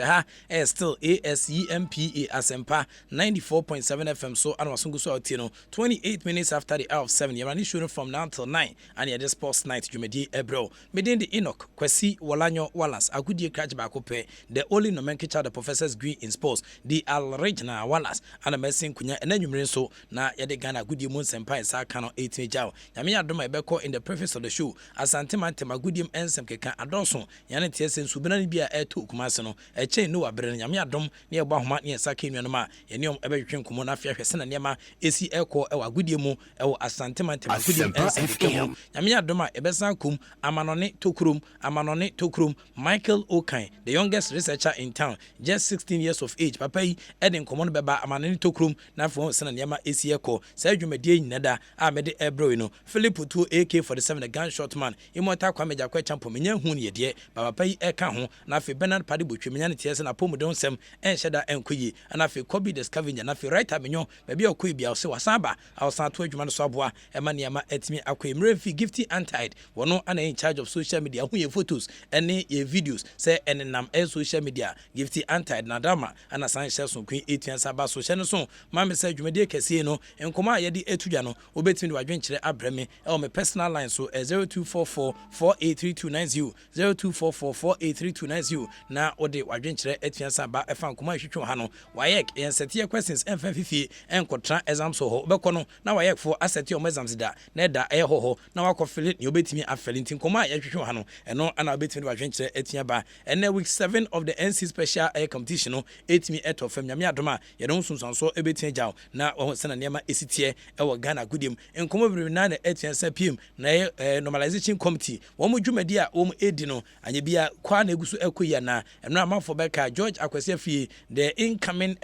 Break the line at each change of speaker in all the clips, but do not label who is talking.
ha still Asempa Asempa 94.7 FM so and wasungu so out 28 minutes after the hour of 7 you're running shooting from now till 9 and you're the sports night jumedi ebro medin the Enoch Kwesi Walanyo Wallace agudie crash back up the only nomenclature the professors agree in sports the original Wallace and a messing kunya and then you so na yade Ghana agudie mun senpai sa kano 18 jaw nyame adoma ebeko in the preface of the show asante mantem agudiem ensem keka adonso yane tiesen subina ni bia eto kumase no eche no wabre nyame adom ne eba homa ne saka nnuano ma yene ebetwe nkomo na afia hwese na nema esi eko ewa agudie mu ewo asante mantem agudiem ensem keka nyame adoma ebesa kum amanone tokrum Michael Okan the youngest researcher in town just 16 years of age papa yi eden komo no beba amanone tokrum na fo hwese na nema esi eko sa adwumadie nyinada a mede ebro no Philip Putu AK47 the gunshot man imota kwa meja kwa champo menya hu ne de papa yi eka ho na fe Bernard Padi botwe menya ne tiese na pomodon sem enhyeda enkoyi na fe Kobe the scavenger na fe writer menyo ba bia okoyi bia se wasaba awsan to adwuma no so aboa ema ne ma atimi akoyi mrefi gifty antied wono ana in charge of social media hu ye photos ene ye videos say enenam social media gifty antied na dama ana san share so kun etian saba so hye no so ma me say adwumadie kese no enkoma ye de etudwa no obetimi de wadwenkyere abrame me personal line so 0244483290 0244483290 na ode wadwenkyere etian saba efa nkoma hwetwe ha no wayek yensetie questions emfa fifi enkotra exam so ho bekono na wayek for asset your exams da na da ho na wakofile ne obetimi afele ntin nkoma ye hwetwe ha no eno ana obetimi de wadwenkyere etian ba ene week 7 of the NC special air competition no etimi etofam nyame adoma ye don sunsanso ebetian jaw na wo sena nema esitie ewo Ghana gudiem nkoma biri na na etian sapiem na normalization committee wo mu dwumadi a wo mu edi no anya bia kwa na eguso ekoyi na eno amafo beka George Akwesi Afie the incoming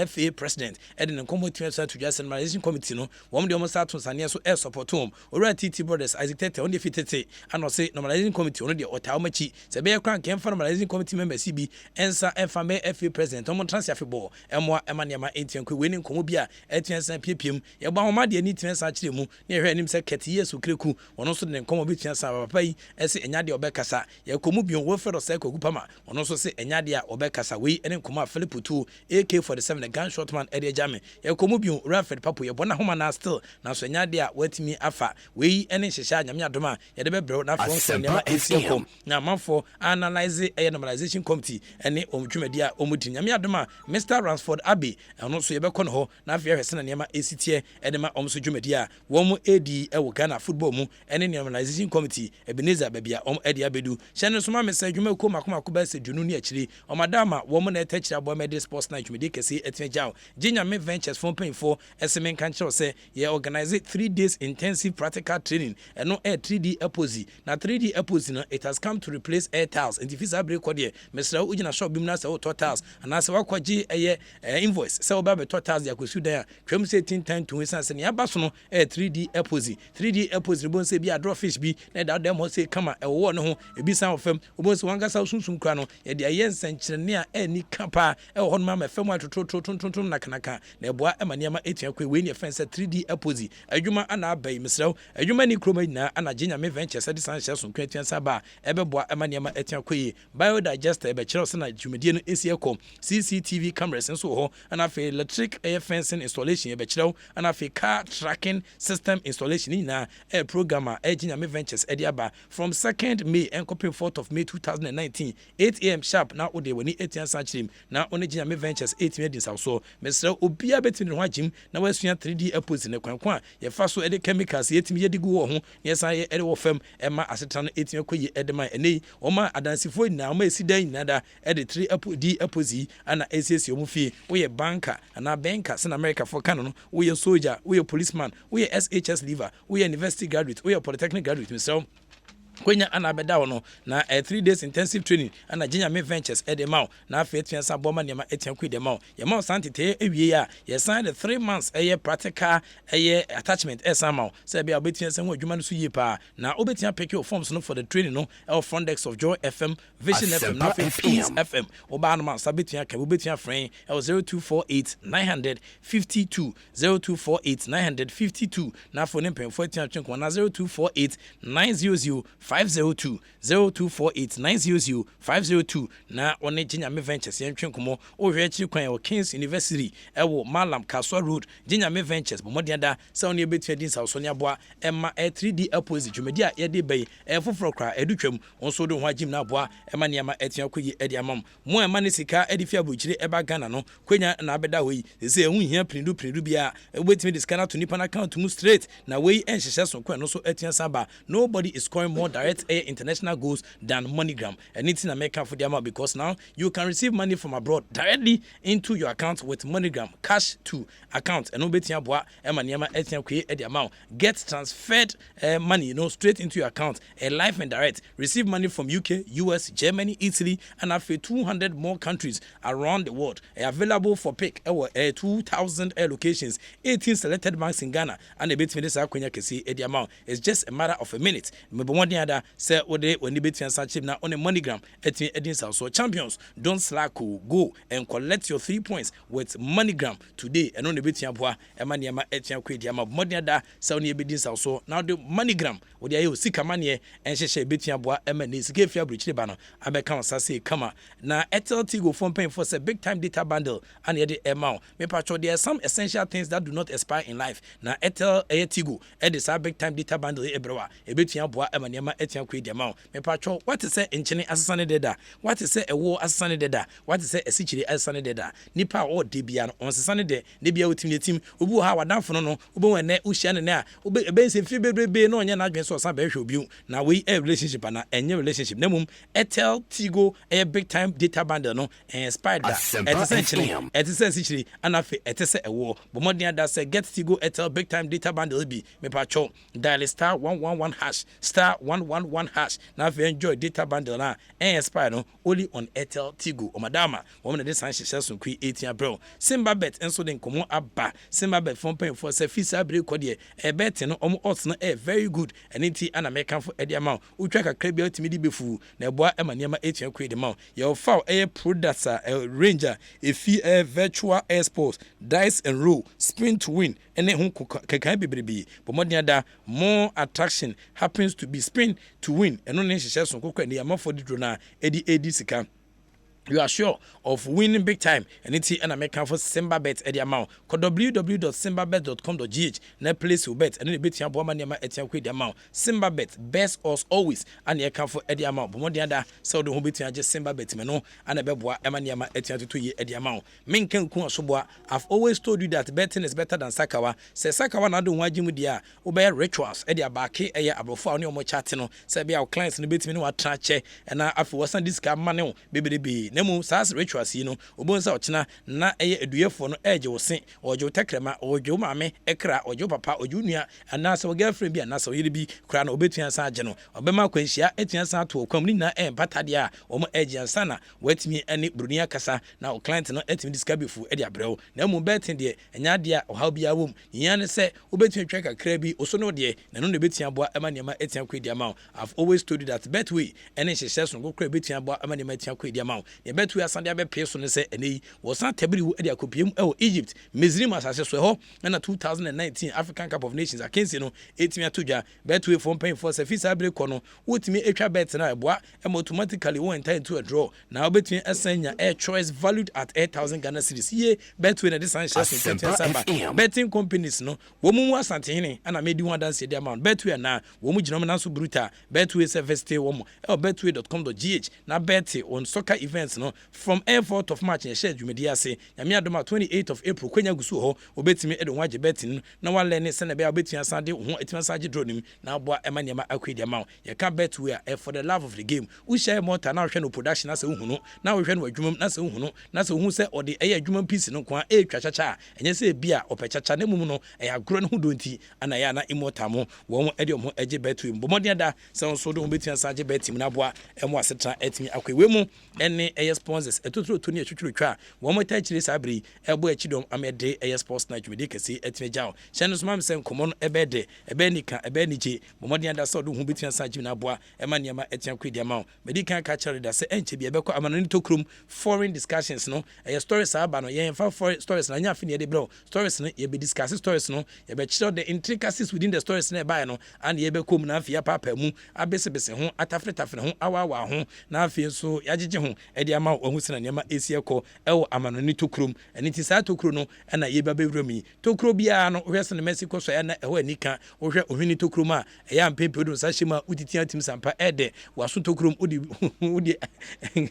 FA president edi nkoma etian sa to just normalization committee no wo mu de wo start sane so support home ora TT brothers Isaac Tete on the fitete and say normalization committee on the otamachi se be kwan ken for normalization committee members bi ensa FA FA president on transfer football emwa emanema etian kwe weni nkomo bia etian sa piepiem ye gba homa de ni etian sa kire mu ne hwe anim se kete yesu kreku ono so de nkomo betian sa papa yi ese enyade obekasa ye komu bion wo fero sa kogu pama ono so se enyade a obekasa we ene nkomo a Philip Putu AK47 the gunshot man ede jame ye komu bion Rafed Papo ye bona homa na still na so enyade a watimi afa we ene hyehya nyame adoma ye de bebrɛ na fo so nema esieko na manfo analyze normalization committee ene omdwumadi a omudi nyame adoma Mr. Ransford Abbey ono so ye bekɔ no ho na afia hwese na nema esitie ede ma omso dwumadi a wo mu edi ewo Ghana football mu ene normalization committee Ebenezer babia edi abedu hyɛne so ma mesa dwuma ko makoma ko ba se dwunu ni akiri omadama wo mu na etachira bo mede sports night dwumadi kese etia jaw ginya me ventures phone pay for esmen kan kyerɛ sɛ ye organize 3 days intensive practical training eno 3D apposi na 3D apposi no it has come to replace air tiles and if is abre kɔde mesra ugina shop bim na sɛ totals ana sɛ wakɔgye invoice sɛ oba be totals ya kɔsu dan a twam sɛ 10 to wisan sɛ ne aba so no 3D apposi bon sɛ bi a draw fish bi na da dem ho sɛ kama ɛwɔ no ho ebi san ofam obon sɛ wankasa sunsun kra no ye de ayen sankyerene a ani kapa ɛwɔ hɔ no ma fam atototototom na kanaka na ɛboa emane ma etua kɔ we ne fɛn sɛ 3D apposi adwuma ana abai mesraw adwuma ni kroma nyina ana ginya me venture sɛ de san hyɛ so kwantua saba ɛbɛboa emane ma etua kɔ yi biodigester ɛbɛkyerɛw sɛ na dwumadie no esi ɛkɔ CCTV cameras nso hɔ ana fe electric air fencing installation ɛbɛkyerɛw ana fe car tracking system installation nyina programmer ginya me ventures ediaba from 2nd May and 4th of May 2019 8 a.m. sharp na ode wani etian sanchirim na one ginya me ventures 8 medins so mesra obia betini ho agim na wasua 3D apposi ne kwankwa ye fa so ede chemicals yetimi yedigu wo ho ye san ye ede wo fam ema aseta no etimi koyi edema enei o ma adansifo na o ma esidan nyada ede 3D apposi ana esesi o mu fie wo ye banker ana banker in America for canon wo ye soldier wo ye policeman wo ye SHS leaver wo ye university graduate wo ye polytechnic graduate mesra kwenya ana beda wono na 3 days intensive training ana ginya me ventures edemau na afa etua sa boma nema etia ku edemau ye ma santete ewie a ye sign the 3 months practical attachment esamau say bia obetia se ho adwuma no so yie pa na obetia pick your forms no for the training no front desk of Joy FM Vision FM na Peace FM oba no man sabetia ka obetia friend 0248 952 0248 952 na phone mpem 14 na 0248 900 502 0248 900 502 na one Jinyame Ventures yentwe nkomo o hwe akiri kwan o Kings University ewo Malam Kaswa Road Jinyame Ventures bomodiada se one ebetua din sa so ne aboa emma 3D opposite dwumadi a yede bay foforo kra edutwam onso do ho agim na aboa emma niama etua koyi edi amam mo emma ne sika edifia buchire eba Ghana no kwenya na abeda hoyi se ehun hia prindu bia ebetimi diskana to nipa na account mu straight na wey enhyehyɛ so kwan no so etua saba. Nobody is scoring more direct air international goals than MoneyGram. Anything American for the amount because now you can receive money from abroad directly into your account with MoneyGram cash to account and obetia boa emaniama etia kwe the amount get transferred money straight into your account live and direct. Receive money from UK, US, Germany, Italy and after 200 more countries around the world. Available for pick 2,000 locations, 18 selected banks in Ghana and a bit minutes akwenya kesi the amount. It's just a matter of a minute. Maybe one day other say when the bit na on a MoneyGram edin so champions don't slack, go and collect your 3 points with MoneyGram today and on the bit boa emaniama etian kwedi ama modern say on ebidin so now the MoneyGram wo dey ayo sika mane en hyehye betian boa emane sika fia brichire ba no abeka sase kama na Airtel Tigo phone paying for say big time data bundle and ye the amount me patcho there are some essential things that do not expire in life na Airtel Tigo e dey say big time data bundle ebrewa ebetian boa emaniama etian kwedi ama me patcho what is say enchene asesane deda what is say ewo asesane deda what is say esichire asesane deda nipa o de bia no onsesane de ne bia otimi netim obu ha wadamfo no obu wene uhia ne a ebe se fi bebrebe no onye na adwen so san be hwe obi na we relationship na enye relationship na mum Airtel Tigo big time data bundle no expired that it is essentially anafe it is ewo bomodin da say get Tigo Airtel big time data bundle bi me pa cho dial star 111 hash star 111 hash na fe enjoy data bundle na expire no only on Airtel Tigo o madama woman dey san hyehyɛ so kwi 18 April Simba bet enso den komo aba Simba bet phone pay for say fisa break ko de bet no odds no very good aniti ana mekan for edi amount utwa kakra bia otimi di befu na eboa emaniama etua kwe de ma your foul products ranger efi virtual air sports dice and roll spin to win ene hu kekan bebrebe bomodin da more attraction happens to be spin to win eno ne hyehyɛ so kokwa ne amafo di drona edi sika. You are sure of winning big time and it's an American for Simba bet at the amount. Call www.simbabet.com.gh na place your bet and then bet your woman yama at your the amount. Simba bet best as always and you account for at the amount. But one other so the home between just Simba bet meno and a beboa emaniama at your 2 year at the amount. Minken kun soboa. I've always told you that betting is better than Sakawa. Say Sakawa na do wajim with dia obey rituals at their back eya abrofa on your mo chatino. Say be our clients in the bet me no attrache and now after was this guy money baby. Nemu sas rituals yi no obonsa ochina na eye eduyefo no eje wo se ojo tekrema ojo maame ekra ojo papa ojo nua anasa wo girlfriend bi anasa wo yiri bi kra na obetua san age no obema kwanhia etua san to okwam ni na empatade a omo eje ansa na watimi ani bruni akasa na o client no etimi discabefu e de abrew na mu betin de enya de a ohaw bia wom nya ne se obetua twa kakra bi oso no de na no betua boa emaniama etia kwedi ama. I've always told you that betway ene hyehyɛ so go kra betua boa emaniama etia kwedi ama. Bet we asande abe pay so ne say ene was san tabiri wo e akopiem Egypt Misrim asase so ho na 2019 African Cup of Nations akensi no etimi atodwa bet we from paying for service abre ko no wotimi etwa bet na eboa automatically won enter into a draw now between asanya air choice valued at 8,000 Ghana cedis ye bet we na this san betting companies no wo mu asante hene ana medi one dance the amount bet we na wo mu ginom na so bruta bet we service wo mu betway.com.gh na bet on soccer events no from 4th of March and share dwumadi ase nyame adoma 28th of April kwenya gusu ho obetimi edo waje betin na wan learn se na be obetimi asande ho etimi asage dronim na aboa emaniama akwedi ama ye ka bet we for the love of the game we share more na hwe no production na se hunu na we hwe no adwumam na se hunu na se hu se ode eye adwumam piece no kwa etwa chacha enye se bia opechacha na mum no agro no hudonti ana ya na imotamo wo ede mo eje bet we mbomodiada se nso do obetimi asage betim na aboa emo asetra etimi akwewe mu ene sponsors etotro to ne twetwe twa wo mo ta chire sabri ebo achidom amede sports night with kesi etmejaw hyɛn so mam sɛ nkomo no ebede ebenika ebenije momodi anda so do hu bitia sa gym na boa ema niam etia kwedi ama medikan ka kyerɛ da sɛ enche bi ebekɔ amanoni tokrum foreign discussions no stories aba no yɛn fa for stories na nya afi ne de bro stories no ye be discuss stories no ye be kyerɛ the intricacies within the stories na eba no and ye be kom na afia papa mu abesebese ho atafretafre ho awawa ho na afia so yagege ho ede ama ohu sena niam esi ekɔ ɛwɔ amanoni tokrum ɛni ti sa tokro no ɛna ye ba bewura mi tokro bia no hwɛ sene Mexico so ɛna ɛhɔ anika wohwɛ ohwini tokrom a ɛyɛ ampempe do sa hyema utitia tim sampa ɛde waso tokrom udi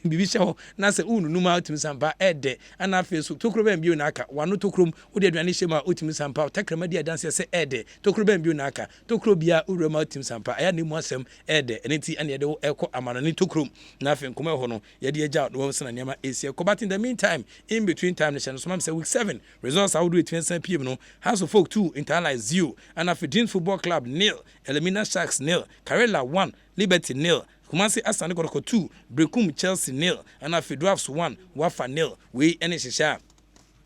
bibi hyɛ hɔ na sɛ ununuma tim sampa ɛde ana afia so tokro bɛn bio na aka wano tokrom udi aduane hyema utim sampa takrama di adanse sɛ ɛde tokro bɛn bio na aka tokro bia urema utim sampa ɛya ne mu asɛm ɛde ɛne ti ɛne yɛde ɛkɔ amanoni tokrom na afia nkɔmɔ ɛhɔ no yɛde agya no wɔn sena nneɛma esi ɛkɔ but in the meantime in between time no hyɛ no so mam sɛ week 7 results how do it 20 pm no House of Folk 2 Internalize 0 and Afidin Football Club 0 Elimina Sharks 0 Karela 1 Liberty 0 Kumasi Asante Kotoko 2 Brekum Chelsea 0 and Afidwafs 1 Wafa 0 we any shisha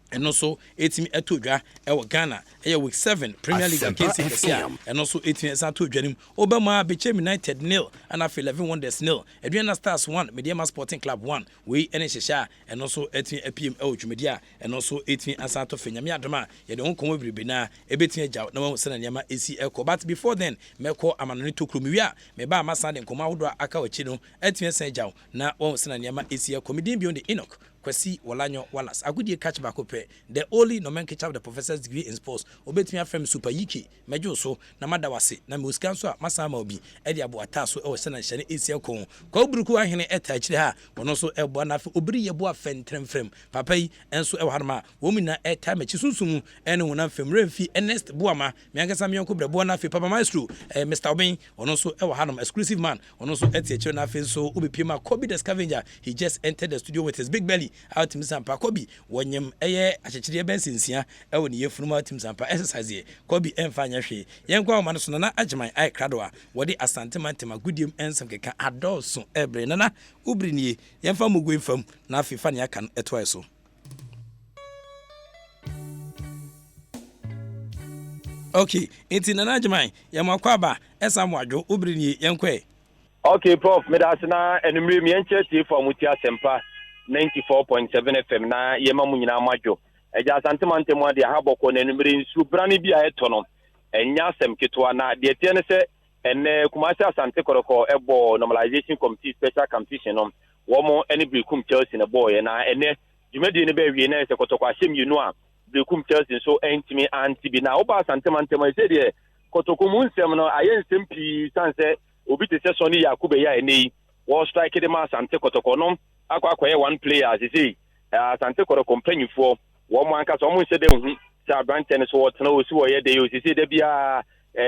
and also 18 etodwa ewo Ghana week 7 Premier League against Asempa and also 18 esato dwanim Obama Bechem United 0 and af 11 Wonders 0 Adriana Stars 1 Mediama Sporting Club 1 we any shisha and also 18 PM Dwumedia and also 18 asato fenyame adoma ye de onkom biribi na ebetin agya na wo sena nyama esi ekɔ but before then mekɔ amanoni tokro mi wia me ba amasa de nkoma wodo aka wachi no 18 sen agya na wo sena nyama esi ekɔ midin beyond the Enoch Kwesi Walanyo Wallace agudie catch back up the only nomenclature of the professor's degree in sports obetumi afem super yiki mejo so na madawase na muskan so a masama obi e de aboata so e wo sena hyene esia ko kwa buruku ahene eta kire ha wono so ebo na afi obiri yebo afentremfrem papa yi enso e harma wo mu na eta mechi sunsumu ene wona fem remfi Ernest Buama me ankasa me yonko brebo na afi papa maestro Mr. Obin wono so e wo hanom exclusive man wono so eta kire na afi so obepima Kobe the Scavenger he just entered the studio with his big belly out Tim Sampa Kobe wonyem eye akyekire bensinsia ewo ne yefunu Tim Sampa exercise Kobe emfanya hwe yenkwa ma no so na agyeman ai krado a wode asante mantema gudiem ensam keka adoso ebre nana ubri nie yemfa mugu emfam na afifa ne aka eto eso okay enti nana agyeman yemakwa ba esam wadwo ubri nie yenkwa
okay prof me da asena enumre mi enche tie for muti Asempa 94.7 FM na yema mu nyina amadwo eja asante mantemu ade ahaboko na enumere nsu brane bi a etono enya asem ketwa na de tie ne se enne Kumasi Asante Koroko ebo normalization committee special competition no wo mo ene Brekum Chelsea na boy na enne dwumadi ne ba wie na se kotoko ahyem yinu a Brekum Chelsea so entimi anti bi na oba asante mantemu se de kotoko mu nsem no aye nsem pi sanse obi te se so ni Yakube ya ene wo strike de ma Asante Kotoko no akwa one player as say Asante Koroko companyfo wo mo anka so mo nse de hu sa branch ne so wotena osi wo ye de yo si de bia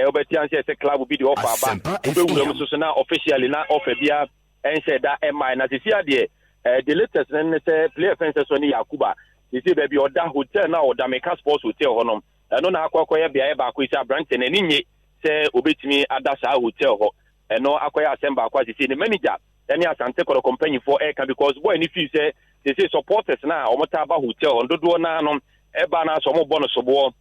obeti anse se club bi de offer ba be wura so na officially na offer bia ense da mi na si ade the latest ne se player fence so ni Yakuba si be bia oda hotel na oda Meka Sports Hotel honom no na akwa ye bia e ba ko si branch ne ni nye se obetimi ada sa hotel ho no akwa Asempa akwa si ne manager any Asante Koroko company for air because boy ni feel say they say supporters na omota ba hotel ondodo na no eba na so mo bonus bo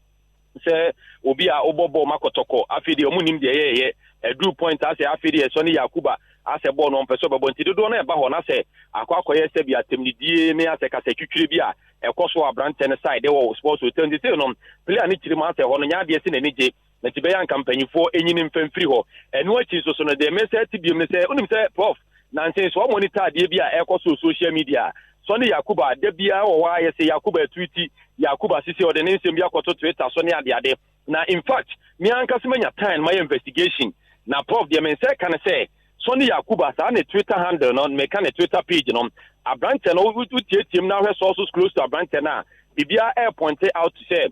say obi a obobo makotoko afidi omunim de ye drew point as afidi so ni Yakuba as a bon on person bo nti dodo na eba ho na say akwakoye se bia temnidie me as ka se twitwire bia ekoso abrante ne side de wo sports hotel ndi say no player ni chiri ma say ho no nya de se na nije na tibeyan company for enyini mfamfiri ho eno achi so no de me say tibiem ne say onim say prof nansen so monitor de bia ekoso social media so ni Yakuba de bia wo wa ye say Yakuba tweet Yakuba sisi o de nsem bia koto Twitter so ni ade na in fact me anka se manya time my investigation na prof de men say kan say so ni Yakuba sa na Twitter handle no me kan Twitter page no abrante no utietim na hwe sources close to abrante na bibia air point out to say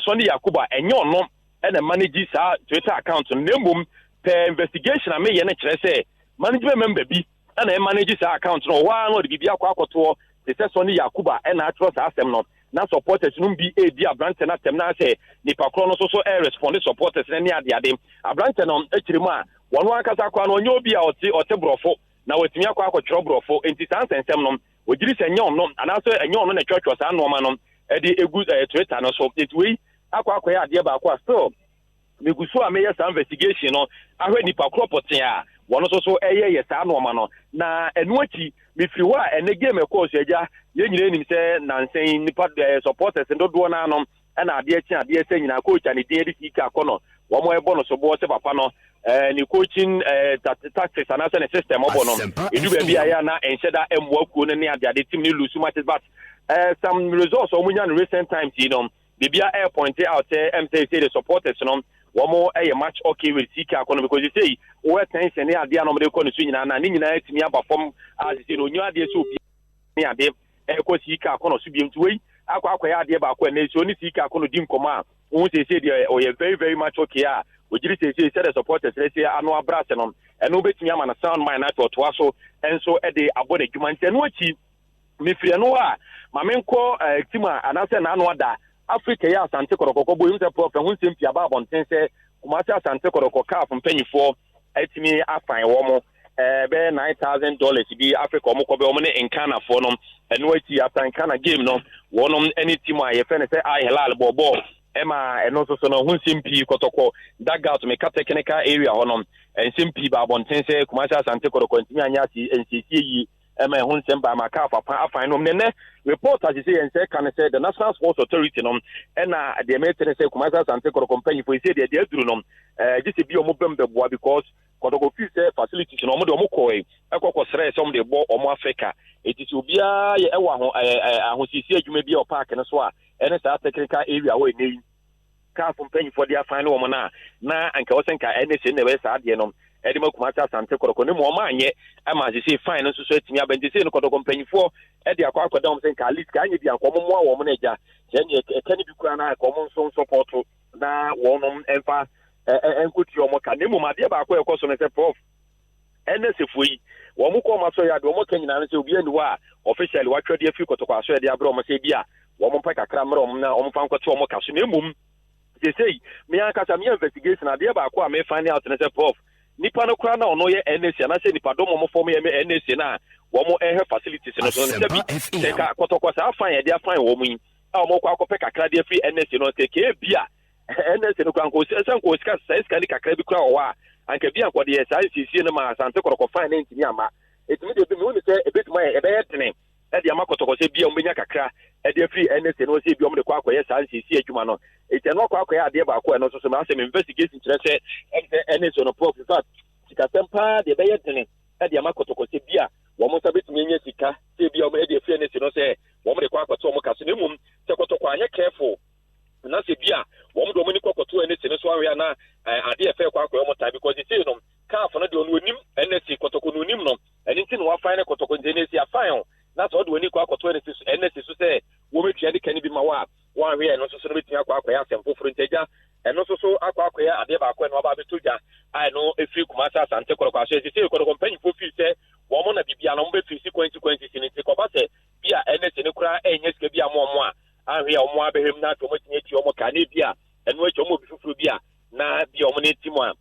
so ni Yakuba enyo no e na manage sa Twitter account no nembum per investigation na me ye na kire say management member bi na e manage sa account no wa no de bibia kwa akoto se say so ni Yakuba e na atro sa asem no na supporters no bi e di abrante na tem na say ni pakro no so e respond supporters na ni ade abrante no e kire mu a wono akasa kwa no onye obi a ote brofo na watimi akwa akotro brofo enti sansensem no ojiri se nyom no anaso enyom no na twetwe sa no ma no e de egu Twitter no so it we akwa ya ade ba akwa still meguso a meye sa investigation no ahwe nipa kropoten a wono so eye sa no ma no na enu achi mefiri ho a ene game course agya ye nyire nim se nansen nipa supporters ndodo na no na ade achi ade ese nyina coach ani de edi sika akono wo mo ebo no so bo se papa no ni coaching tactics and as system obo no edu be bia ya na ensheda emwa kuo ne ade team ni lose matches but some results omunya in recent times you know bibia air point out say the supporters no womo match okay with sika akono because you say we tension ni ade anom de ko no so nyina na ni nyina atimi aba form as you know nyu ade so ni ade ko sika akono so biem tuwei akwa ya ade ba ko na so ni sika akono dim koma won say dey very very much okay ah ojiri say the supporters say anu abrase no eno betimi ama na sound mind na to aso enso e dey abode dwuma ntenu achi mefiri no a mamenko tima anase na anu ada Africa ya Asante Koroko bo yim se prof hu nsem pia ba abonten se kumasi Asante Koroko caf mpanyifo atimi afan wo mo be $9,000 bi Africa mo ko be mo ne Nkana fo no eno achi after Nkana game no wonom any team a ye fe ne se Al Hilal bobo ema eno so no hu nsem pi kotoko dagout me technical area honom nsem pi ba abonten se kumasi Asante Koroko ntimi anya si NCC yi ema hu nsem ba maka afan no ne report as you say and say can say the National Sports Authority no na the meeting say Kumasi Asante Koroko company for say they duru no just be omo bem beboa because Koroko feel say facilities no omo de omo koi ekoko sere some de bo omo Africa it is obia ye ewa ho ahosisi adwuma bi o park no so a ene sa technical area we nei ka company for their final omo na anka wosenka ene se ne we sa de no edi ma Kumasi Asante Koroko ne mo ma anye ama se fine no so etimi abenti se no Koroko mpanyifo edi akwa dom sen ka list ka anye bi akomo mo wo mo na eja je ekani bi kura na akomo nso support na wonom emfa enkuti omo ka nemu ma de ba akwa ekoso ne se prof NSFoyi wo mo ko ma so ya de omo kanyina ne se obi ani wa officially wa twede afi kotoko aso ya de abro mo se bia wo mo pa kakra mro mo na omo fa nkoto omo ka so nemum se sei me aka sa me investigation ade ba akwa me find out ne se prof nipa no kura na ono ye NSC na se nipa dom mo form ye NSC na wo mo facilities no so ne bi se ka kotoko sa afan ye de afan wo mo yi a mo kwa akopɛ kakra de free NSC no ke bia NSC no kwanko sen ko ska ni kakra bi kura wo a anka bia ko de sa CC no ma Asante Koroko fan ne ntimi ama etimi de bi mo ni se ebetuma ye ebe ye tene e de ama kotoko se bia mbenya kakra e de free NSC no se bia mo de kwa akoye sa CC adwuma no ete no kwa akoye ade ba ko no so ma se investigation kire se NSC no prof that sika sempa de be ye tene e de ama kotoko se bia wo mo sabetumi nya sika se bia mo e de free NSC no se wo mo de kwa akwato mo kaso nemum se kotoko anye careful na se bia wo mo do mo ni kokoto NSC no so anwe na ade e fe kwa akoye mo ta because you see no caf no de onu onim NSC kotoko no onim no eni tin wa fine kotoko NSC afan na so de oni kwa akoto NSC so se wo metwa de kani bi ma wa anwe no so no betia kwa akoye asemfo furu nteja eno so akoye ade ba akoye no ba betuja ai no efi Kumasi Asante Koroko aso esi se Koroko mpanyi fo fi se wo mo na bibia no mo be fi consequences ni ti ko ba se bia NSC ne kura enye sika bia mo a ahwe a mo abehem na to mo tinye ti o mo ka ne bia eno echo mo bi fufuru bia na bia o mo ne ti mo a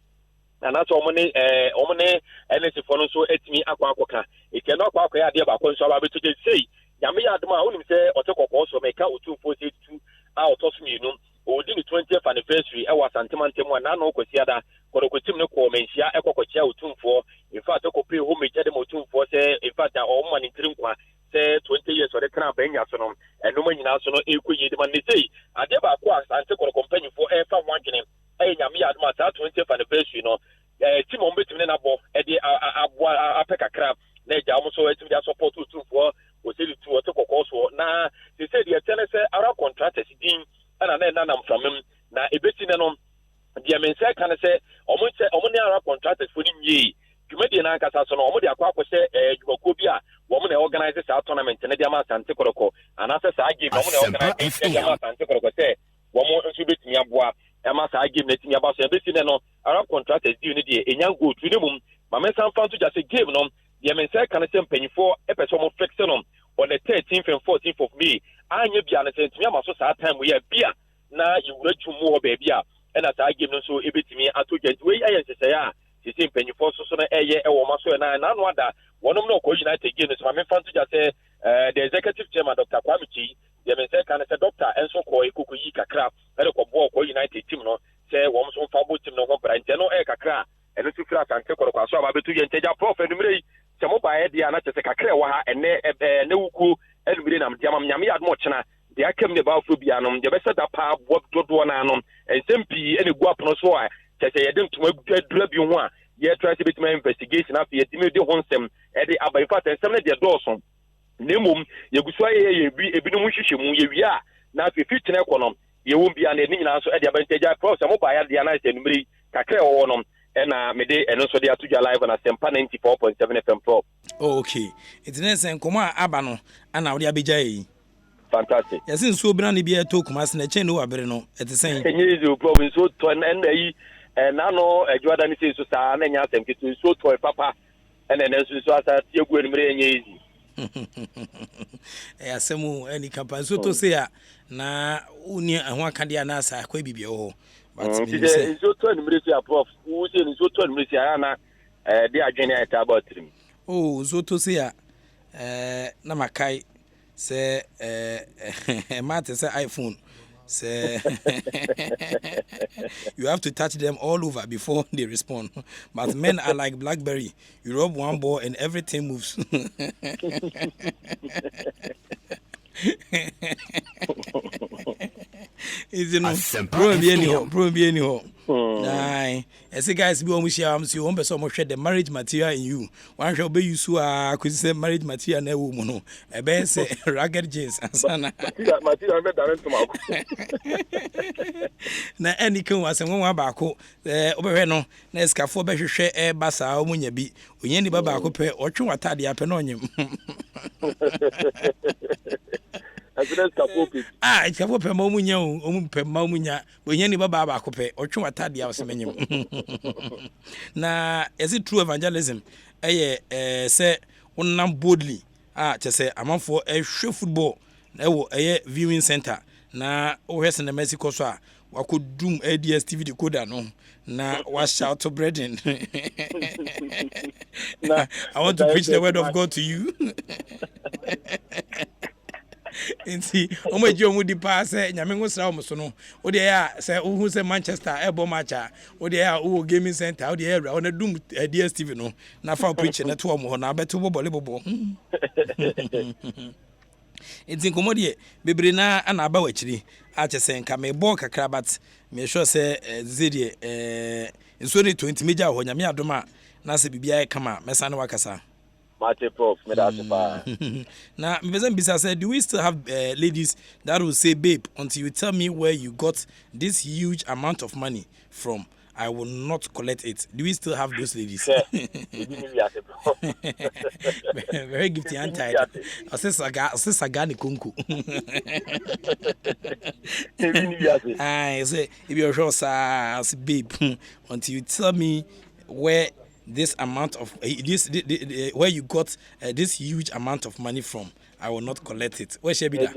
na so o mo ne NSC fo no so etimi akwakoka ikeno akwakoye ade ba ko nso ba betuja sei yame ya aduma onim se otekoko so meka otumfo se tu a otosumi no odi ni 20th anniversary e wa santemantemu na no kwasiada Koroko team ne ko menhia ekokokia otumfo in fact ekope ho meje de otumfo se in fact o man ntirim kwa se 20 years o de kana banya so no eno manyina so no ekoyi de man ne sei ade ba ko Asante Koroko companyfo e fa wadwene e nyame ya aduma sa 20th anniversary no team o betimi na bo e de aboa apekakra na eja mo so etimi da support otumfo o se tu o tekoko so na se se de tele se ara contractors din ana na nam framem na ebeti ne no dia mense kan se omo ne ara contractors for ni dwumadi na nkasa so no omo de akwa akose dwumako bi a wo mo na organize sa tournament ne dia ma Asante Koroko anase sa game omo na organize dia ma Asante Koroko se wo mo nso betimi aboa e ma sa game na timi aba so ebeti ne no ara contractors di ni de enya go tu ne mum ma mensa mfa to just game no dia mense kan se mpanyifo e pese omo fix no on the 13th and 14th of May anya bia na se timi ama so sa time we bia na yiwura twumu ho ba bia e na sa game no so ebetimi atogyanti we ayen sese ya sisi mpanyifo so no eye e wo maso na no ada wonom no ko United game so ma me fanto ja se The executive chairman, Dr. Kwamichi, the minister can say, Doctor, and so called Kukuyi Kakra, and a United team, no, say, one so far, team, no, and General Kakra, and two class and take a so about 2 years, and take prof and some of my idea, not just a Kakra, and no cool, and within Yami at Mochana, the Akem about Fubianum, the best of the power, what to do an annum, and Sempi, any guapo, so I say, I didn't get drab you one. Yeah, try to be my investigation after you do want them at the Abai and some of their Dawson. Nemum, you could say a Binumushimu, you are now if you fit an econom, you won't be an answer at the Avantage Pro, some of the Anite and Marie, Kakre or Onum, and Mede, and also they are to your live on Asempa 94.7 FM Pro.
Okay, it's nice and Koma Abano, and now the Abijay.
Fantastic.
Yes, in so brandy be a talk, Master Cheno Abreno at the same.
Can you province to an end? And I know a Jordan is so sad, and I think it is so toy papa, and then as you as you go in easy.
Asemu any campaign so to say na uni ahwa kadia na sa kwa bibio but
it's so to military prof who say so to military na they are joining at about 3
oh so to say na makai say mate say iPhone say you have to touch them all over before they respond, but men are like BlackBerry. You rub one ball and everything moves. Is you know probably anyhow. Nah, as guys be almost share so one person share the marriage material in you. One shall be you so could say marriage material na woman no. E be say ragged jeans ansana.
Material be done to
na any kan was one ba ko obehwe no na eskafo be hwehwe e basa omunya bi onye ni baba ko pe otwe watade ape na onyem. It's a whoop, Momunya, Momunya, when any baba cope, or two atadi house menu. Now, is it true evangelism? Say, one nam boldly. To say, I'm for a show football, a viewing center. Now, where's in the Mexico, sir? What could doom ADS TV decoder? No, now, wash out to bread in. I want to preach the word of God to you. Inti omo eji omu di pass nyame ngosra omo so no wo de ya say who say Manchester ebo matcha wo de ya wo gaming center wo de ya wo na dum DStv no na fa preach na to omo ho na beto bobo inti komodie bebre na ana aba wachiri a chese nka me ball kakra but me sure say zedie nso ni 20 meja ho nyame adoma na se bibia kama mesa na wakasa
Mate Prof,
now, Bisa said, do we still have ladies that will say, babe, until you tell me where you got this huge amount of money from, I will not collect it. Do we still have those ladies? Very gifty anti. I say Sagani Kunku. I say, if you're sure, sir, babe, until you tell me where this amount of where you got this huge amount of money from, I will not collect it. Where should be that?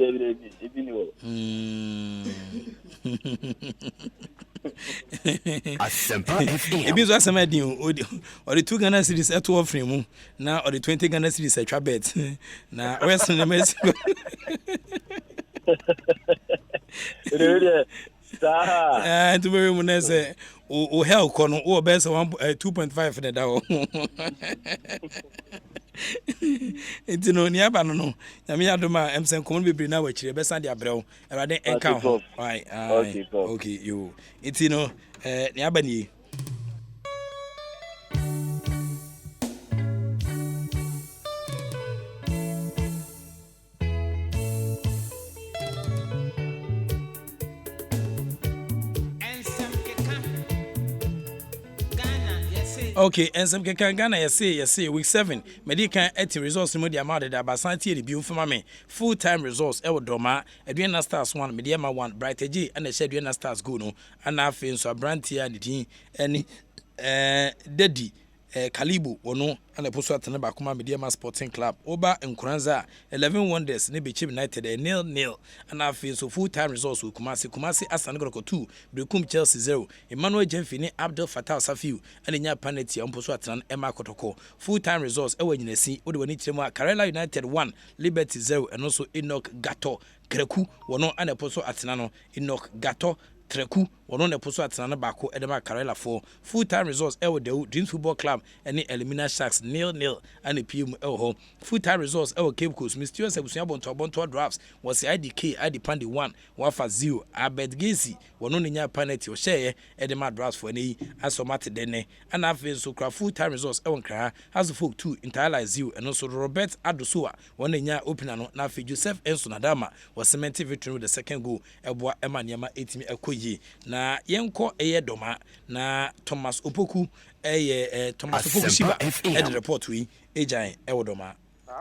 Asempa FM.
It means what some idea or the 2 Ghana cities at 2 frame now or the 20 Ghana cities at Trabet. Now where's the Mexico? To very munese o hell kono o best 2.5 for the dawo. Enti no ni aba no nyame adoma emsen komo bebre na wa kire besa de abrɛw erade enka ho. Okay you. Enti no ni aba ni. Okay, and some can Ghana, you say, week 7. Medical at resource media mother that Basanti review for me. Full-time resource, Doma, Adriana Stars 1, Mediama 1, Brighter G, and the Shadriana Stars go no, and I feel so a brand here and the Daddy. Kalibu wono ana poso atene ba kuma Mediama Sporting Club oba Nkuranza 11 Wonders ne Bichim United 0-0 ana afi so full time results Kumasi Asante Kotoko 2 Brekum Chelsea 0 Emmanuel Jemfini Abdel Fattah Safiu ana nya penalty on poso atene Emma Kotoko full time results ewa nyinasi ode wani tiremu Karela United 1 Liberty 0 and also Enoch Gato Kreku wono ana poso atene no Enoch Gato Treku wono ne poso atana bako edema Karela 4 full time results ewo de Dreams Football Club ene Elimina Sharks 0-0 ane PM ewo full time results ewo Cape Coast Mysterious Ebusunya Bonto Drafts was IDK Pandi 1 wafa 0 Abed Gezi wono ne nya penalty o share edema drafts for ene asomate dene ana afi so kra full time results ewo nkra Hasfolk 2 Interlight 0 eno so Robert Adosua wono nya opener no na afi Joseph Enso Nadama was cemented victory with the second goal eboa ema niama 8 ekoyi na yenko doma na Thomas Opoku Thomas Opoku Shiba the report we ejan doma.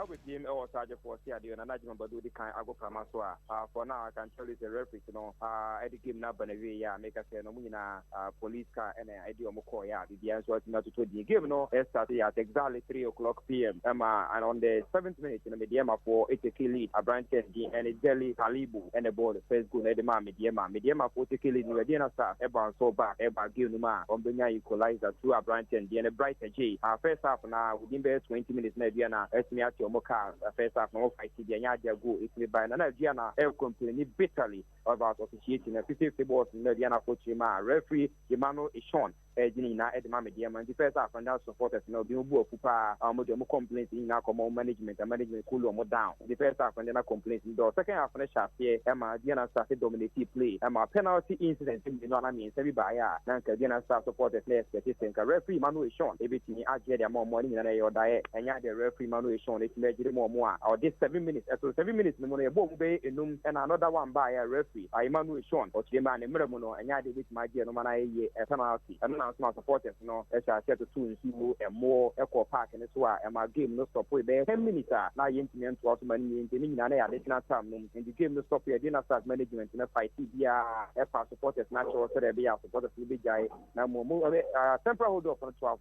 With him or Sergeant for Sadio and Najman Badu the kind Ago Pramaswa. For now, I can tell you the referee, I game now, Banavia, make us say no Muna police car and idea Mokoya. The answer was not to the game, no, started at exactly 3:00 p.m. And on the 7th minute in the Mediama for 8 lead, a Brian Kennedy and a Jelly Kalibu and the ball, the first goal, Mediama 40 lead, Mediana Star, Eban so back, Eba Gilnuma, on the equalizer to a Brian Kennedy and a Brighter J. First half now, within 20 minutes, Mediana, Esmiat. Moka first half no fight the Nyadia go it by Nigeriana complaining bitterly about officiating a 50 balls in the Diana Coachima referee Emmanuel Ishon Edina Edma Mediama the first half and now supporters no being Pupa Mojo complaints in our common management and management cool more down the first half and then a complaint in the second half and a shot here Emma Diana started dominating play Emma penalty incident in the means everybody Nanka Diana star supporters less petition referee Emmanuel Ishon everything I get more money than your diet and yet the referee Emmanuel Ishon measure more or this 7 minutes so 7 minutes no money bomb bay and another one by a referee Emmanuel Sean or Chima and Muramono and Yadi with my dear no man a penalty and now smart supporters no as I said to two and more echo park and it's why my game no stop with 10 minutes now intimate to us money in the additional time in the game no stop here dinner start management in a fight FR supporters natural so they be our supporters will be guy now more temporary hold up on 12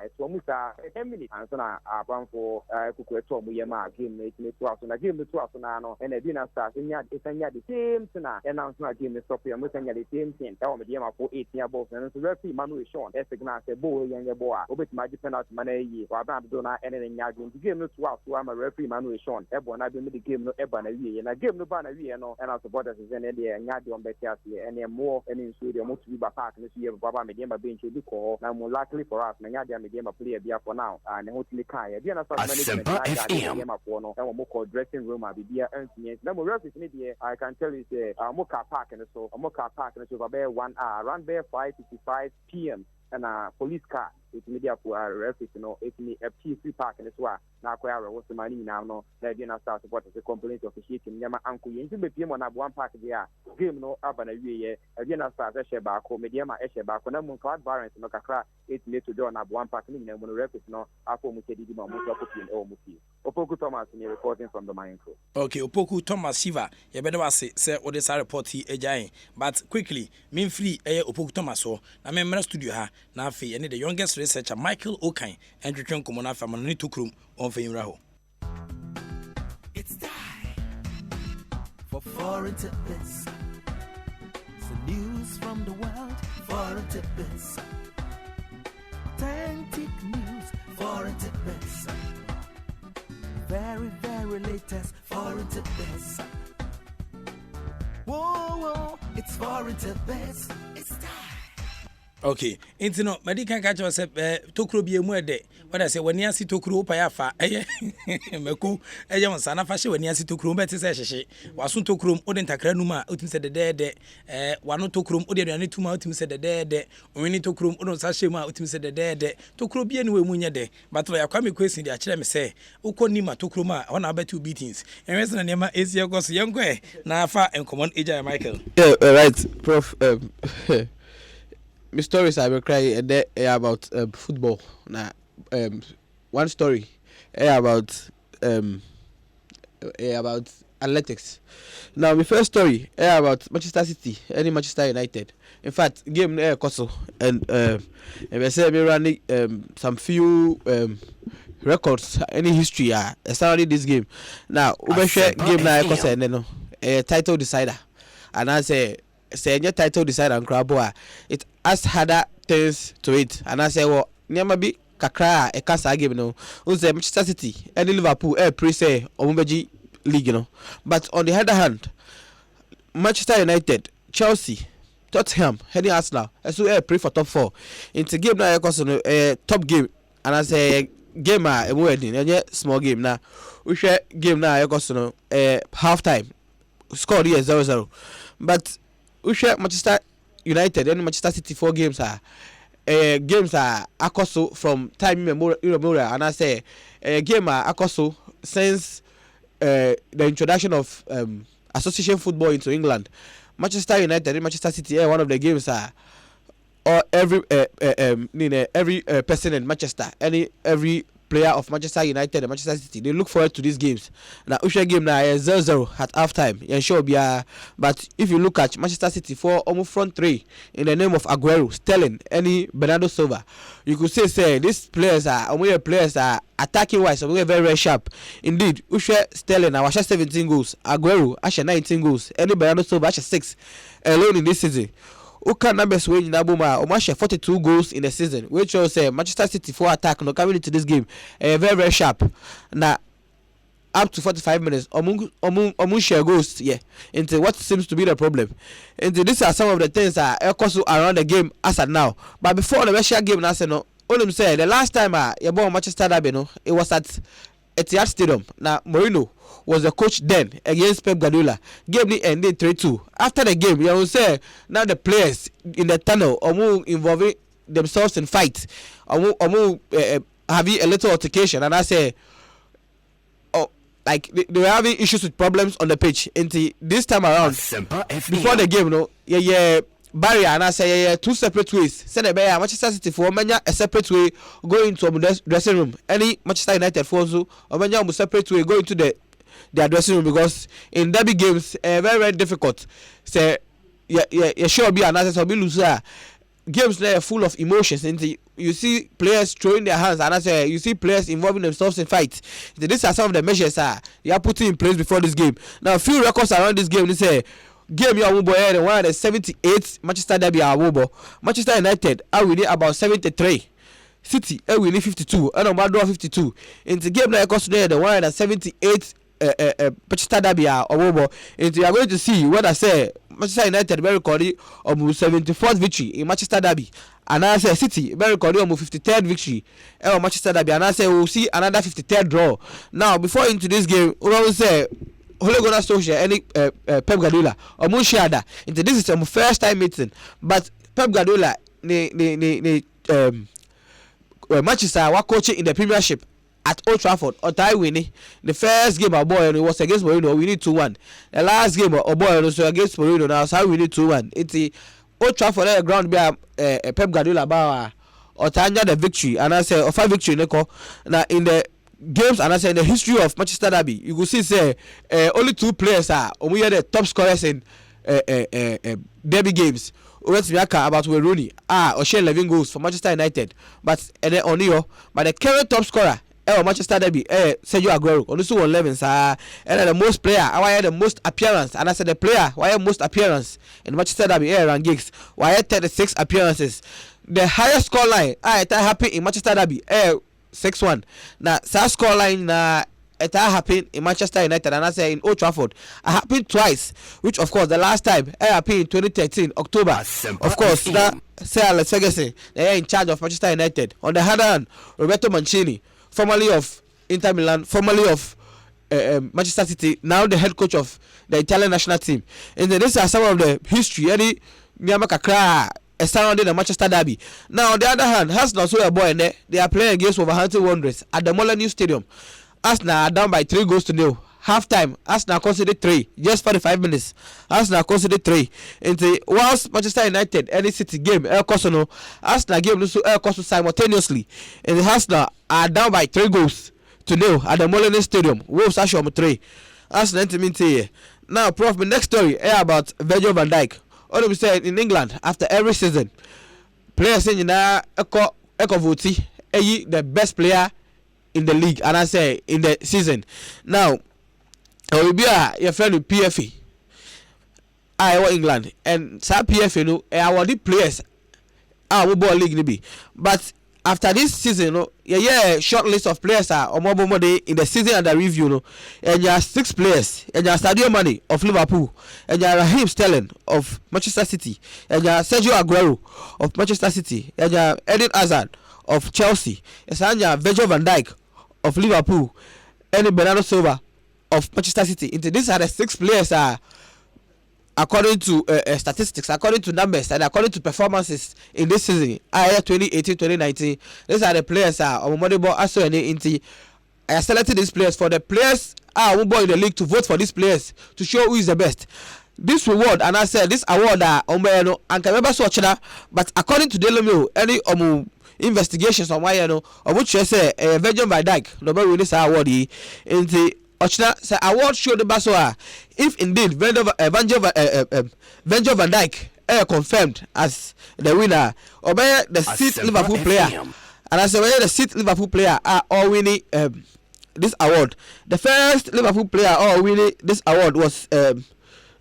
it's almost 10 minutes and so now for Kukueto Muyama game to us and I give the 12 now and a dinner start in the same tonight announcement game the stop here with the same thing tell me the for 8 year balls and referee Manu Sean Essignas a boy and your boy over my penalty money or Abandona and then the game no 12 so I'm a referee Manu Sean everyone I been the game no Ebana and I give no banner no and our supporters is in there and Yadi on Betia and then more and in Sweden most to be back and this year Baba Mediama being to do call now more likely for us and Yadia Mediama play a for now and hopefully Kaya
Asempa FM.
Dressing room at the beer and number referees media I can tell you say Moka Park and so Moka Park and so about 1 hour around there 5:55 p.m. and a police car with media for referees it's me a P3 park and so now where was the money now no they didn't start support the complaint of the Yama uncle into the PM on one park there game no urban a year again start a share back home Mediama a back on a card variance no kakra it's made to do on one park and when referees no after Mukedi or Muki Opoku Thomas in reporting from the mine crew.
Okay, Opoku Thomas Shiva, you better say what this report here again. But quickly, mean free Opoku Thomas so I remember studio ha na fe any the youngest researcher Michael Okain and return common from Manani Tukrum on Feinraho.
It's time for foreign tidbits. Some news from the world, foreign tidbits. Authentic news, foreign tidbits. Very, very latest foreign tidbits. Whoa, it's foreign tidbits. It's time.
Okay, into no medical catch us tokro bi emu ede. What I say when you see tokro pa ya fa meku on sana fa she when you see tokro be te se hyehye. Waso tokro ode ntakra numa otim se de wano tokro ode aduane tuma otim se de onwini tokro ode sa hye ma otim se de tokro bi ene we mu nye de but ya kwa me question dia kire me say ukonima tokro ma ona abatu beatings. Enwese na nema esie goso yenko na afa encommon Ejay Michael.
Yeah, right, Prof. My stories I will cry about football. Now, one story about Athletics. Now, my first story about Manchester City and Manchester United. In fact, game Koso and we say me running some few records, any history. Started this game. Now, we share game na Koso and no title decider, and I say your title decider and Kraboa. It has harder things to it, and I say well, never be kakra a casa game no. Who's Manchester City and Liverpool pre say Omubeji league, you know. But on the other hand, Manchester United, Chelsea, Tottenham, heading Arsenal, so pray for top 4. Into game now, top game, and I say game a wedding, and small game now. We share game now, half time, score here 0-0. But we share Manchester United and Manchester City 4 games games are akoso from time immemorial, and I say game akoso since the introduction of association football into England. Manchester United and Manchester City one of the games or every person in Manchester, every player of Manchester United and Manchester City, they look forward to these games. Now Usha game now 0-0 at half time. Yeah, sure be but if you look at Manchester City for almost front 3 in the name of Aguero, Sterling, any Bernardo Silva, you could say these players are attacking wise, so we're very sharp. Indeed, Usha Sterling now 17 goals, Aguero 19 goals, any Bernardo Silva 6 alone in this season. Uka numbers win Nabuma Omasha 42 goals in the season, which will say Manchester City for attack no coming into this game very sharp. Now up to 45 minutes omun share goals into what seems to be the problem. Into these are some of the things that are around the game as at now. But before the Russia game now say no, all say the last time you bought Manchester Derby no, it was at Etihad Stadium. Now Mourinho was the coach then against Pep Guardiola. Game ended 3-2. After the game, you will say now the players in the tunnel are involving themselves in fight, having a little altercation, and I say, like they were having issues with problems on the pitch. Until this time around, before the game, barrier, and I say two separate ways. Send a bear Manchester City for many a separate way going into a dressing room. Any Manchester United for so or many a separate way going to their dressing room, because in derby games very difficult. Say sure be another so be loser. Games there are full of emotions, and you see players throwing their hands, and I say you see players involving themselves in fights. These are some of the measures they are putting in place before this game. Now a few records around this game. They say game you are the one the 78 Manchester Derby are Manchester United are winning about 73. City are winning 52 and Omado 52. In the game that cost today the one the 78 Manchester Derby are and you are going to see what I say Manchester United very recording almost 74th victory in Manchester Derby, and I say City very recording almost 53rd victory in Manchester Derby, and I say we'll see another 53rd draw. Now before into this game we will say Ole Gunnar Solskjaer any Pep Guardiola Omunshiada into this is our first time meeting, but Pep Guardiola Manchester were coaching in the Premiership at Old Trafford. Otai winning the first game of boy, and it was against Mourinho. We need 2-1. The last game of boy was against Mourinho. Now so we need 2-1. It's the Old Trafford ground be Pep Guardiola about Otanya the victory, and I say 5 victory Neko. Now in the games, and I say in the history of Manchester Derby, you could see say only 2 players are we are the top scorers in derby games. Let's be about Rooney or share 11 goals for Manchester United, but and then Onio, but the current top scorer Manchester Derby Sergio Aguero only 11 and the most player why the most appearance, and I said the player why most appearance in Manchester Derby Ryan Giggs why 36 appearances. The highest score line that happened in Manchester Derby 6-1. Now that score line it happened in Manchester United, and I say in Old Trafford it happened twice, which of course the last time it happened in 2013 October. Of course that Sir Alex Ferguson, they are in charge of Manchester United. On the other hand, Roberto Mancini, formerly of Inter Milan, formerly of Manchester City, now the head coach of the Italian national team. And then these are some of the history surrounding the Manchester Derby. Now on the other hand, Arsenal also a boy in there. They are playing against Wolverhampton Wanderers at the Molineux Stadium. Arsenal are down by 3 goals to nil. Half time, Arsenal conceded 3, just 45 minutes. Arsenal conceded 3. And whilst Manchester United any City game, Arsenal game also simultaneously. And the Arsenal are down by 3 goals to nil at the Molineux Stadium. Wolves are 3. That's 90 minutes here. Now, Prof, my next story is about Virgil van Dijk. All we said in England, after every season, players in Echo Voti, the best player in the league, and I say in the season. Now, will be your friend with PFA. I England and some PFA, our players are ball league ni be. But after this season, short list of players are or more in the season under review, and you have 6 players, and you have Sadio Mane of Liverpool, and you have Raheem Sterling of Manchester City, and you have Sergio Aguero of Manchester City, and you have Eden Hazard of Chelsea, and you have Virgil van Dijk of Liverpool, and Bernardo Silva of Manchester City. Into these are the 6 players according to statistics, according to numbers, and according to performances in this season, 2018-2019. These are the players on Moneyball also into I selected these players for the players in the league to vote for these players to show who is the best. This reward, and I said this award and can remember so but according to Daily Mail, any investigations on why or which you say Virgil van Dijk nobody win this award in the Ochina say award show the basoa if indeed Virgil van Dijk confirmed as the winner or by the 6th Liverpool player, and I say the 6th Liverpool player are all winning this award. The first Liverpool player all winning this award was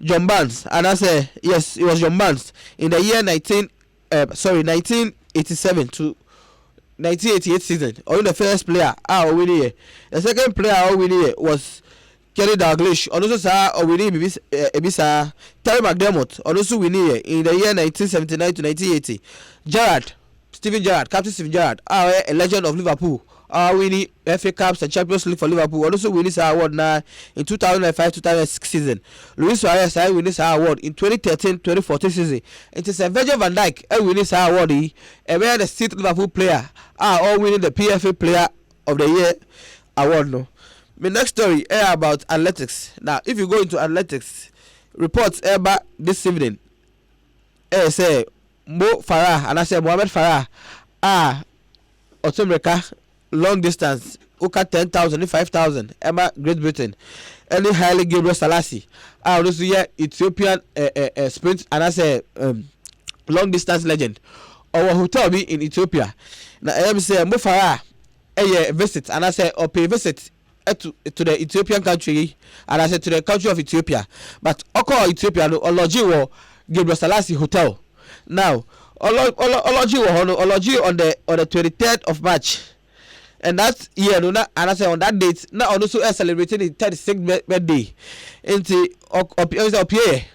John Barnes, and I say yes, it was John Barnes in the year 1987 to 1988 season. Only the first player winning. The second player winning was Kenny Dalglish. Also saw winning Ebisa Terry McDermott. Also winning in the year 1979 to 1980. Steven Gerrard, Captain Steven Gerrard, a legend of Liverpool. Winning FA Cups and Champions League for Liverpool. Also winning this award now in 2005-2006 season. Luis Suarez winning this award in 2013-2014 season. It is a Virgil van Dijk winning this award. And where the 6th Liverpool player are all winning the PFA Player of the Year award. No. My next story is about athletics. Now, if you go into athletics, reports about this evening. Say Mo Farah and I say Mohamed Farah Otomreka long distance Uka 10,000 5,000 Emma Great Britain any highly Gabriel Salasi also here Ethiopian sprint and I say long distance legend our hotel be in Ethiopia now I am say Mo Farah visit and I say or pay visit to the Ethiopian country and I say to the country of Ethiopia but Oko Ethiopia no Oloji wo Gabriel Salasi hotel now Oloji on the 23rd of March. And that year, and I say on that date, now also celebrating the 36th birthday. Into Opie.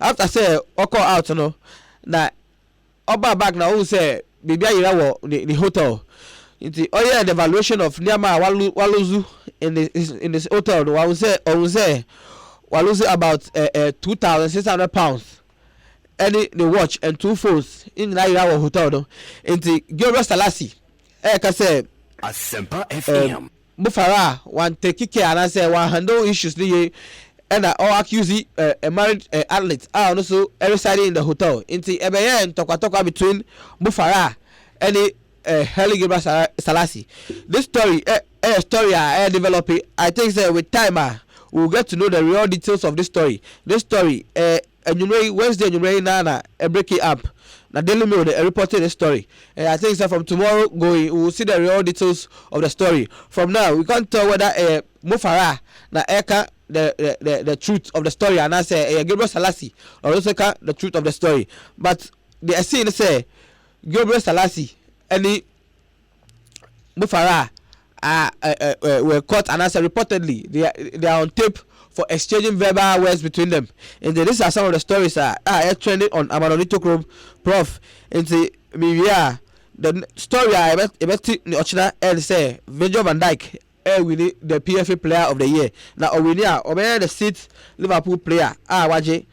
After say Oko out, now Oba back now who say Bibia Irawo the hotel. Into the valuation of Niama Waluzu in this hotel. I will say Waluzu about £2,600. Any the watch and 2 phones in Irawo hotel. Into Gabriel Salasi. Can say
Asempa FM.
Mufara one take care and I say one handle issues and all accuse a married athlete are also residing in the hotel. Into Ebeyen Toka between Mufara and Heli Gabriel Salasi. This story I develop it. I think that with time we'll get to know the real details of this story. This story Wednesday Nana break it up. Now Daily Mail they reported the story. I think that from tomorrow going we will see the real details of the story. From now we can't tell whether Mufara na eka the truth of the story and I say Gabriel Salasi or also the truth of the story. But they are saying say Gabriel Salasi any Mufara were caught and I say reportedly they are on tape for exchanging verbal words between them. And these are some of the stories that are trending on Amanonito Chrome Prof. Into the story I met Ochina and say Virgil van Dijk winning the PFA Player of the Year. Now Owinia Obeya the 6th Liverpool player Waje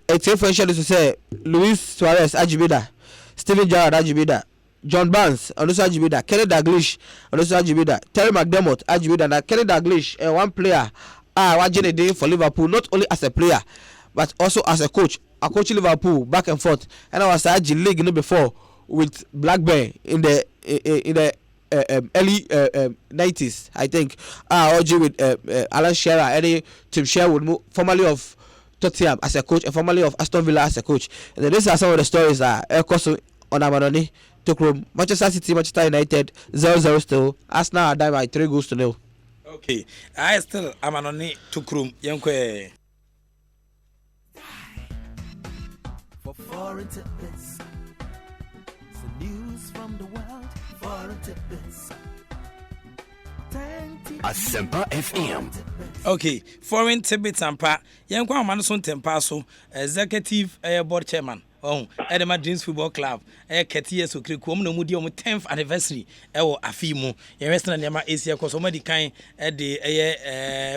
it's influential to say Luis Suarez Ajibida, Steven Gerrard Ajibida, John Barnes also Ajibida, Kenny Dalglish also Ajibida, Terry McDermott Ajibida. Now Kenny Dalglish one player watching a day for Liverpool not only as a player but also as a coach. I coach Liverpool back and forth, and I was at G League before with Blackburn in the early 90s, I think. OG with Alan Shearer, any Tim Sherwood, formerly of Tottenham as a coach and formerly of Aston Villa as a coach. And then these are some of the stories that Elkoso on Amanoni took room. Manchester City, Manchester United 0-0 still. Arsenal are down by 3-0.
Okay, I still Amanoni took room. Yankwe.
For foreign tidbits, some news from the world. Foreign tidbits.
Asempa FM.
Okay, foreign tidbits and pa. Yankwa Amanason Tempaso, executive board chairman. Oh, Edema Dreams Football Club. Ketia so kriku no mudi om 10th anniversary ewo afimu. Ye rest na nema Asia ko so madi kan de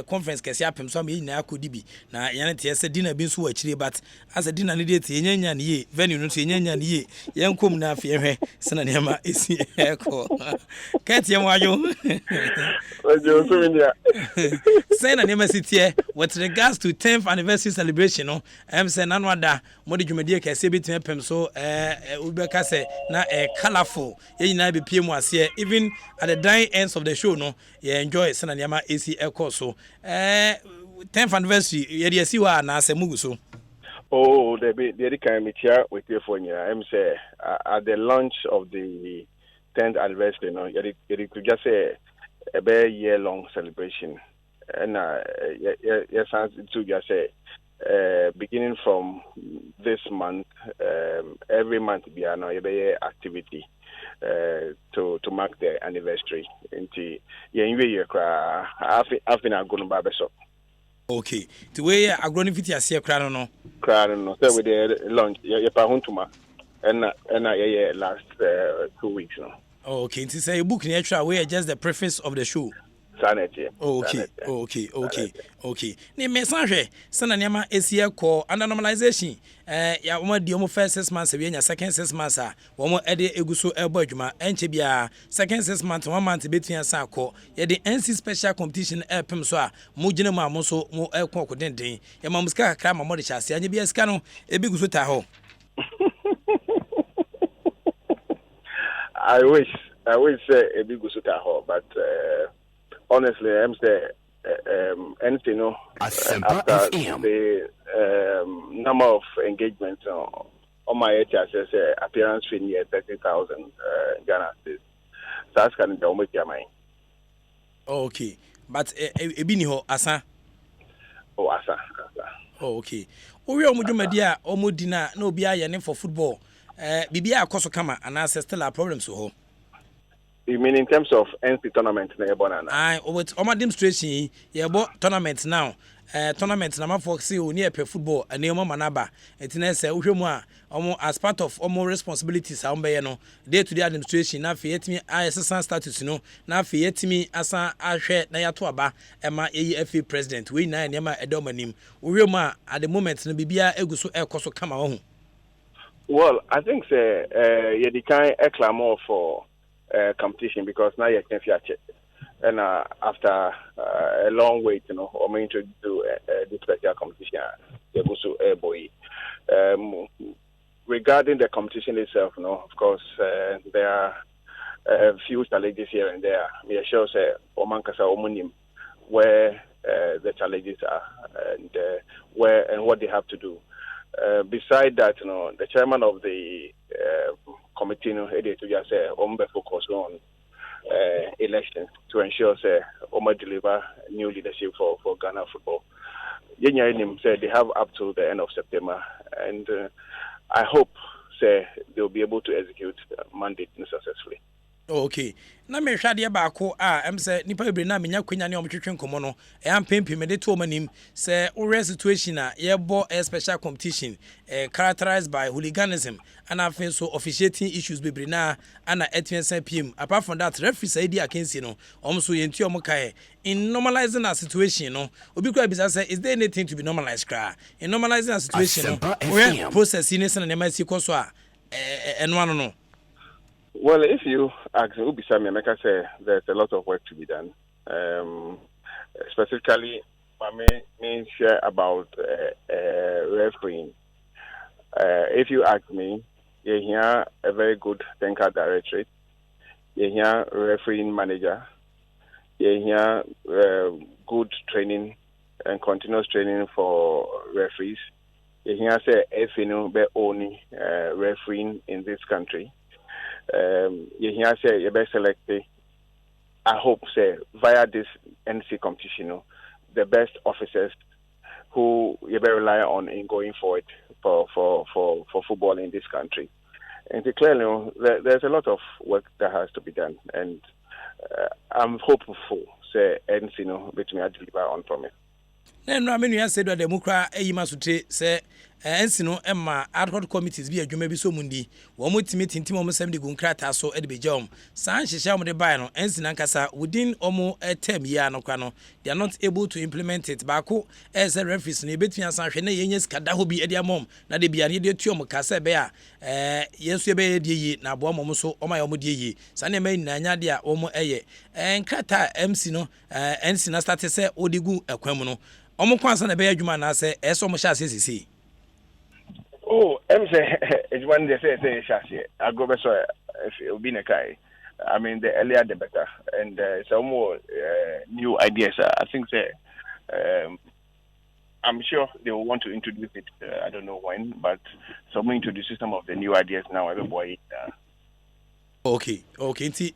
conference kese apem so me nyina akodi bi. Na ye ne se dinner bi so wachire but as a dinner ne dey te nyanya ne ye. Venue no te nyanya ne ye. Ye nkom na afie hwe se na nema Asia ko. Ketia mo ayo.
Ojo so minia.
Say na nema sitie with regards to 10th anniversary celebration no. Say nanwada modi dwumadi kese betime pem so ubeka say na colorful ye nyina be pie mu ase even at the dying ends of the show no you enjoy sana nyama AC echo so 10th anniversary ye dey see wa na ase mugu so.
Oh, the kind of meeting with you for you. I'm say at the launch of the 10th anniversary, no, you could just say a very year-long celebration, and yes, to just say beginning from this month, every month be an activity to mark the anniversary. Into I've been a good barbershop.
Okay, the way agronifiti asie kra no
So with the launch ya pa huntuma and last 2 weeks no.
Okay, it is a book in extra where just the preface of the show.
Sanity.
Okay. Ne me sanhwe sana nyama esia ko under normalization ya wo di omo first 6 months we nya second 6 months a wo mo ede eguso ebo adwuma enche bia second 6 months 1 month betua sa ko ye de NC special competition epem so a mo gine mu amo so mo ekon kodenden ya ma muska kakra ma mo de chase anya bia sika no ebi guso ta ho.
I wish a big guso ta ho but honestly, I'm saying anything, you know, after the number of engagements on my HSS appearance fee near 30,000 Ghana cedis. So that's kind of almost your mind.
Okay, but ebini ho asa.
Oh, asa.
Oh, okay. Owi omudwumadi a omudina na obi aye ne for football. Bibia akoso kama and still our problems ho.
You mean in terms of NC tournament na yebona na?
With my demonstration, yebo tournament now. Tournament na mafo say oni e football and e manaba. Etina say wohwemu a omo as part of omo responsibilities a ombe ye no day to day administration na fe yetimi assistant status no na fe yetimi asa ahwe na yato aba ema FA president we na ema edomanim. Wohwemu a at the moment no bibia eguso ekoso kama wo.
Well, I think say you the kind clamor for competition because now you can feature and after a long wait, you know, I'm introduced to this special competition. Boy. Regarding the competition itself, you know, of course, there are a few challenges here and there. Me sure say Omankasa Omunim where the challenges are and where and what they have to do. Beside that, you know, the chairman of the committee, you know, to just say, focus on elections to ensure, say, deliver new leadership for Ghana football. Yenyanim said they have up to the end of September, and I hope, say, they'll be able to execute mandate successfully.
Okay. Na me hwade ba ko em se nipa ebre na menya kwanya ne omtwetwe nkomo no e ampempi me de to manim se ore situation a ye bo a special competition characterized by hooliganism and afen so officiating issues bebre na ana etwensa pm apart from that referee say di akensi no omso yenti omokae in normalizing a situation no obi kwa bisa say is there anything to be normalized kra in normalizing a situation no we process ni se na nema si koso a eno ano no.
Well, if you ask me, I can say there's a lot of work to be done. Specifically, I mean share about refereeing. If you ask me, you hear a very good thinker directorate. You hear refereeing manager. You hear good training and continuous training for referees. You hear say FNO be only refereeing in this country. You hear say you be selected. I hope say via this NC competition, the best officers who you better rely on in going forward for football in this country. And clearly, there's a lot of work that has to be done, and I'm hopeful. Say, NC, between I deliver on promise.
No, I mean, you said that the Mukra Eyimasute say, Ensino Emma ad hoc committees be a Jumebiso Mundi, one would meet in Timon 70 Gunkrata so Edby Jom, Sanchi Sham de Bino, Ensinankasa, within almost a 10 year no crano. They are not able to implement it. Baku, as a reference, and between Sanchene, Yenes Kadahobi Edia Mom, na de be an idiot Tiom Cassa Bear, yes, you be ye, na Bomoso, or my Omudi, Saneme Nanyadia, Omo Eye, and Krata Emsino, Ensina started say, Odigu, a Quemono. Omo kwansa na be adwuma na se eso mo sha asisi.
Oh, say it's when they say shashi. I go be so if it be kai. I mean, the earlier the better, and some more new ideas. I think say I'm sure they will want to introduce it. I don't know when, but some introduce some of the new ideas now. Everybody.
Okay. Nti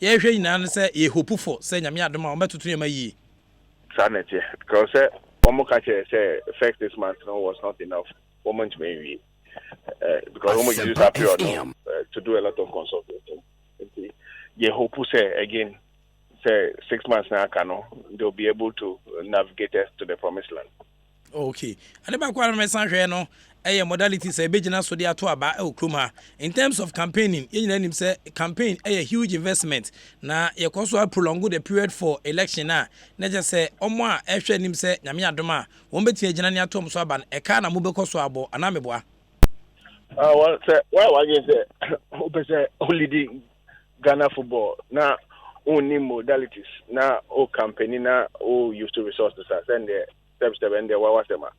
ye hwe nyina na se ye hope for se nyame adoma o metutu yema yi.
Sanity, because Omokache say first this month was not enough. Woman to maybe because Omo use that period to do a lot of consulting. You hope say again, say 6 months now, they'll be able to navigate us to the promised land.
Okay. And ba kwa me san hwe no modality say begina so dia to aba okrom in terms of campaigning yin nim say campaign a huge investment na ye koso prolong the period for election na just say omo a ehwe nim say nyame adom won betia gina ne atom so aba e ka na mo bekoso abo ana meboa
well say why again say open say only the Ghana football na only modalities na o campaigning na o used to resources and the steps and the wawasema.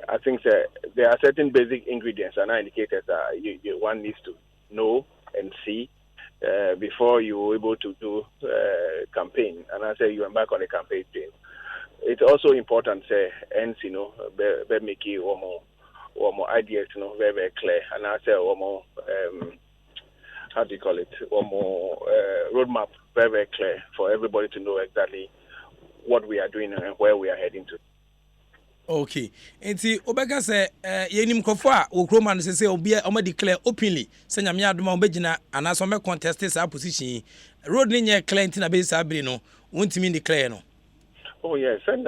I think there are certain basic ingredients and indicators that one needs to know and see before you're able to do campaign. And I say you embark on a campaign. It's also important, say, and be make it or more ideas, very, very clear. And I say or more, how do you call it, or more roadmap, very, very clear for everybody to know exactly what we are doing and where we are heading to.
Okay. Enti obeka se yenim kofo a okroma no se obi o declare openly se nyame adoma o begina anaso me contest sa position road ni nye client na be sa biri no wontimi declare no.
Oh yes, and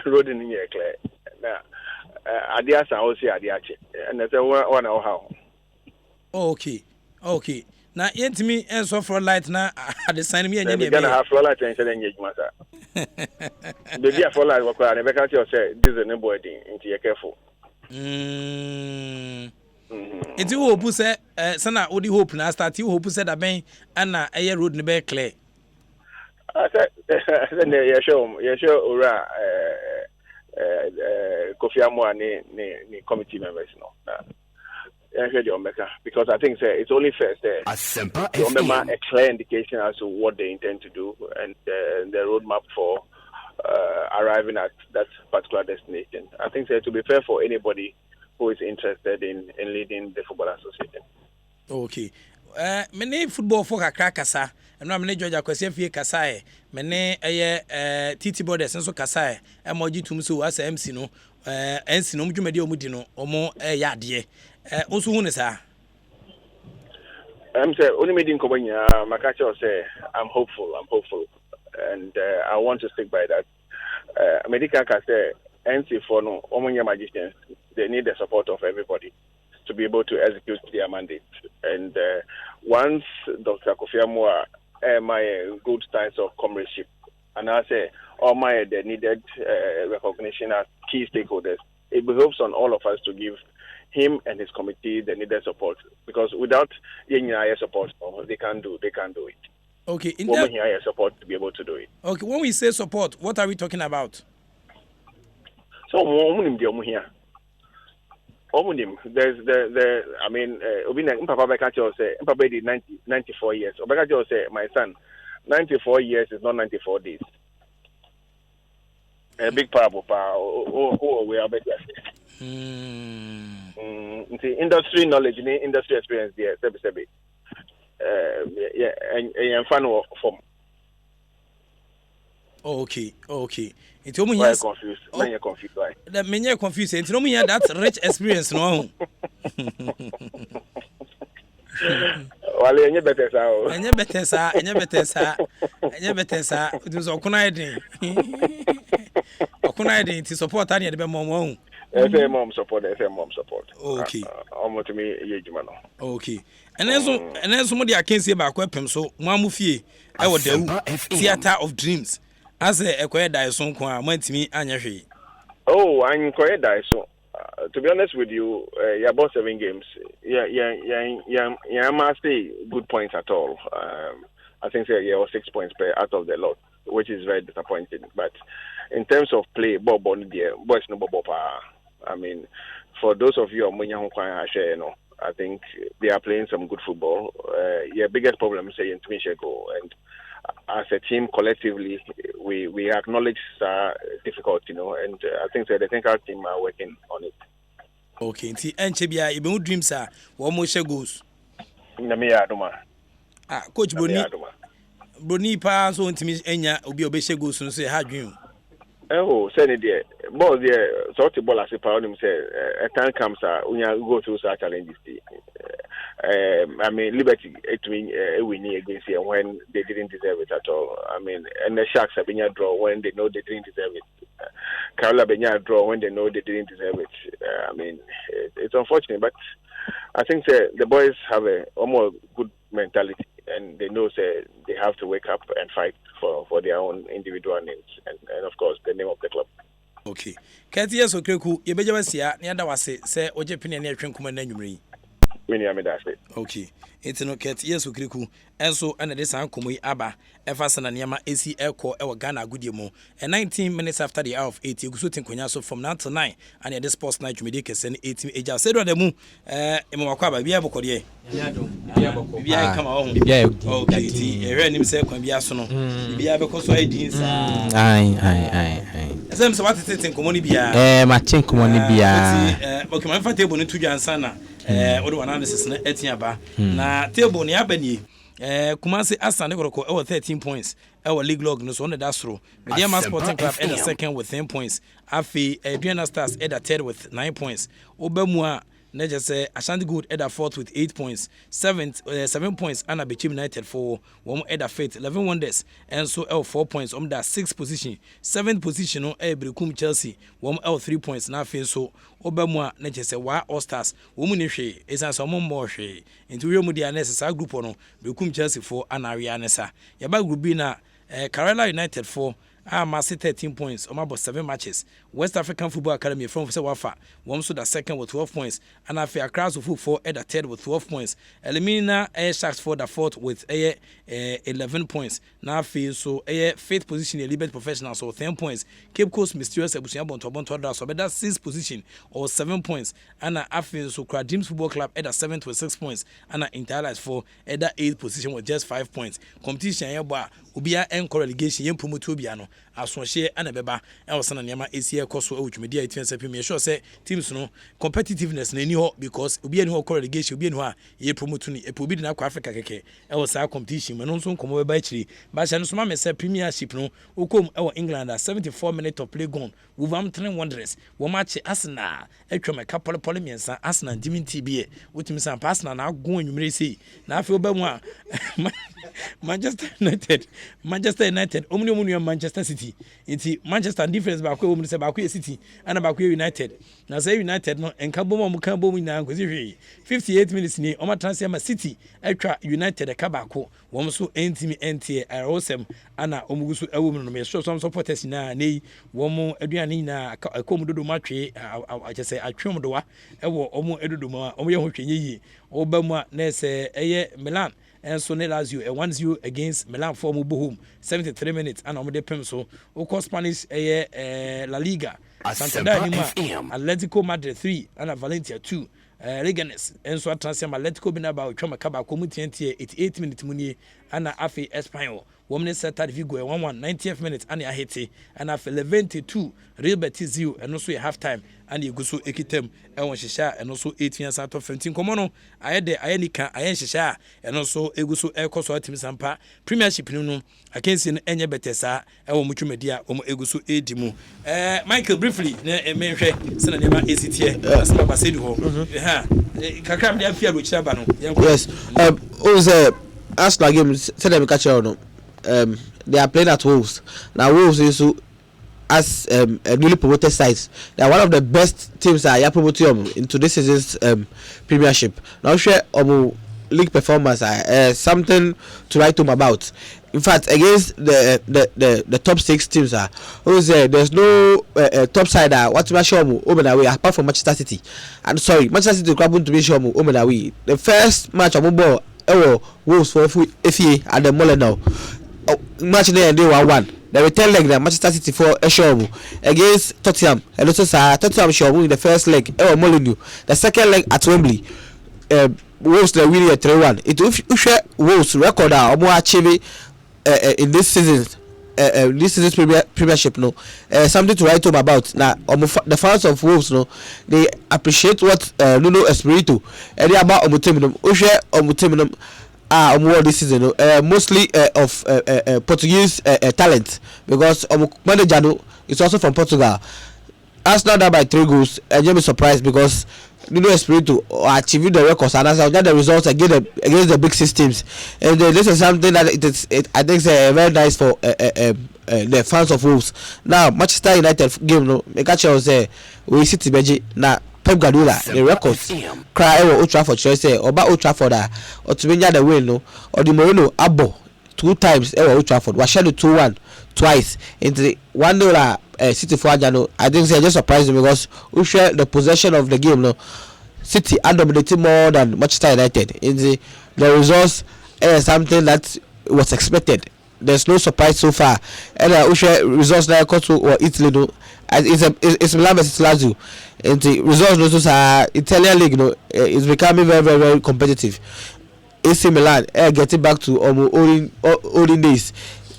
road ni nye clear. Na adia san o si adia che. And say one how.
Okay. Na yentimi enso for light na at the sign me enye
me. Gonna have for light and say enye juma sa. Baby for light work and make you say this is nobody into you careful.
It's you hope say sana odi hope na start you hope say that ben ana air road ne be clear.
I said you show ora Kofi Amo ni committee members no. Because I think it's only fair
Asempa
to remember a clear indication as to what they intend to do and the roadmap for arriving at that particular destination. I think to be fair for anybody who is interested in leading the football association.
Okay. Many football for Krakasa, and I'm not Georgia Kwesi Kasai, many TT Borders and so Kasai, and Moji Tumsu as MC no, and Sinum Jumedio Mudino, or more yardie. Also, who is that?
I'm saying only meeting Kobanya, Makacho say I'm hopeful, and I want to stick by that. Medical can say NC for no Omonia magicians, they need the support of everybody to be able to execute their mandate. And once Dr. Kofi Amwa my good signs of comradeship, and I say all my the needed recognition as key stakeholders, it behoves on all of us to give him and his committee the needed support, because without Yenya support, they can't do it.
Okay, in
that support to be able to do it.
Okay, when we say support, what are we talking about?
So here.
Omunim, there's I mean, Obina Papa Bekacho say, Papa did 94 years. Obekacho say, my son, 94 years is not 94 days. A big parable, we are better. Industry knowledge, industry experience, there, sebi. And fun form.
Okay. It's
Why
almost
confused? When you're confused, why?
That mean you're confused. It's almost that's rich experience, no.
Well, you better say.
And you better say. It was Okunaidin. Okunaidin to support any of the mom.
Say mom support.
Okay.
Almost to me, Yejimano.
Okay. And then somebody I can say about weapons. So, Mamufie, I would do theater of dreams. As a quiet die song, went to me and your
Oh, I'm quite die. So, to be honest with you, you're about 7 games. Yeah, must say good points at all. I think you're 6 points per out of the lot, which is very disappointing. But in terms of play, boys no Bob. I mean, for those of you who I think they are playing some good football. Your biggest problem is saying Twinsheko, and as a team collectively, we acknowledge difficult, and I think the technical team are working on it.
Okay, and Chebia, even dreams are one more goals. Coach Bruni pa so ntimi enya obi obehye goals no say ha dwen.
Oh, send it there. Ball there, sort of ball as a pound him say a time comes unya go through such challenges. I mean, Liberty winning against here when they didn't deserve it at all. I mean, and the Sharks have been a draw when they know they didn't deserve it. Carla been a draw when they know they didn't deserve it. I mean, it's unfortunate, but I think the boys have a almost good mentality, and they know they have to wake up and fight for their own individual names and of course the name of the club.
Okay. Kati yeso kreku yebeja wasia ne ada wase se oje pene ne atwen kuma na nwumre.
Many amedase.
Okay. It's no kati yeso kreku enso ene de san komo yi aba efa sana niama esi ekọ ewo Ghana agudie mu. 19 minutes after the hour of 8 eguso tinkonya so from 9 to 9 and the sports night media kese ne 18 eja sedo da mu emo wakọ aba bia bokode bia kama ho bia okay ti ehwe nim se kwan bia so no bia be koso idin sa
ai
Sem se watete tinkomo ni bia
ma tinkomo ni bia
okay man fa table ni tuju ansa na ode analysis na etia ba na table ni abani Kumasi Asante Koroko 13 points. Our league log no so on that through. Mediama Sporting Club at the second with 10 points. Afi Adriana Stars at the third with 9 points. Obemwa Neja say Ashanti Good at the fourth with 8 points. 7 points Anna Bichim United for one at the fifth 11 Wonders and so L 4 points on that 6th position. 7th position on Ebrekum Chelsea one L 3 points now feel so Obemwa Neja say why All Stars woman she is as some more she into Real Media necessary group on Brekum Chelsea for Anaria Nessa. Yaba group na Kerala United for Masi 13 points, about 7 matches. West African Football Academy from Wafa, one so the second with 12 points, and Afia Crowds of Football at the third with 12 points. Elimina Air Sharks for the fourth with 11 points. Now feel so fifth position in Liberty Professionals so 10 points. Cape Coast Mysterious Ebusian Bonto so that's 6th position or 7 points. And Afia so Dreams Football Club at the 7th with 6 points. And Interlights for at the 8th position with just 5 points. Competition yeba Ubia and relegation yen promotobiano. Asonhye anabeba ewosana niama esi ekoso awutwumedi a etiensa pem sure say teams no competitiveness na ni ho because obi ani ho relegation obi ani ho a ye promote ni epobi na kwa Africa keke ewosa competition me no nso nkomo beba chiri ba hye no so ma me say premiership no okom ewo England 74 minutes of play gone Wolverhampton Wanderers wo match Arsenal etwem ka pole miensa Arsenal diminti bie wotumi san Arsenal na agon anwumre sei na afi oba mu a Manchester United omni Manchester City inti Manchester difference ba kwa omni se ba kwa City ana ba kwa United na say United no enka bom mu kan bom na nkozi hwe 58 minutes ni o ma transfer ma City atwa United ka ba ko wom so entimi entie Arosem ana omugusu awom no me so some supporters na nei wom aduane na akom dodo matwe agese atwem do wa ewo omo edodo ma omo ye ho twenye yi oba mu a na se eye Milan and so Lazio 1-0 against Milan for Mubohum 73 minutes and on the pem so Spanish La Liga Santander Nima, Atletico Madrid 3, and Valencia 2. Leganes, and so transfer Atletico Binaba, Choma Kaba, Community 88 minutes Muni, and Afi Espanyol. Woman Saturday Vigo 1-1 90th minute and Haiti and after 22 Real Betis 0 and also a half time and you go so ekitem and one shisha and also 18 years out of 15 komono I had the Ayanika Ayan Shisha and also Eguso Ecoso Team Sampa Premiership no I can't see any betesa and much media Eguso Edimu Michael briefly mention Senema ACT as my Basedu Kakam de Afia which Sabano
yes was Arsenal game said them catch on they are playing at Wolves. Now Wolves is as a newly promoted side. They are one of the best teams that are promoted into this season's Premiership. Now share league performance something to write home about. In fact, against the top 6 teams there's no top side what away apart from Manchester City. And sorry, Manchester City to be shown away. The first match of ball Wolves for FA at the Moller now. Match there and they 1-1. The return leg that Manchester City for a show against Tottenham. And also Tottenham show in the first leg. Molyneux. The second leg at Wembley. Wolves the winning at 3-1. It will Wolves record more achieving in this season. This is Premiership no. Something to write home about. Now the fans of Wolves no, they appreciate what Nuno Espirito and they about Omuteminum. Ushe Omuteminum this season mostly of Portuguese talent because manager is also from Portugal. Arsenal down by 3 goals and you'll be surprised because Nuno Espirito achieved the records and as the results against the big 6 teams. And this is something that I think is very nice for the fans of Wolves. Now Manchester United game no make a chance we City Beji na Pep Guardiola the records cry Old Trafford choice or about Old Trafford or to win the win no or the Moreno abo 2 times Old Trafford was scheduled 2-1 twice into the $1 City for Ajano. I think they just surprised me because we share the possession of the game no City are dominating more than Manchester United in the results something that was expected. There's no surprise so far and we share results like Koto or Italy no it's Milan versus Lazio and the results those are Italian league no it's becoming very very very competitive. AC Milan getting back to olden days.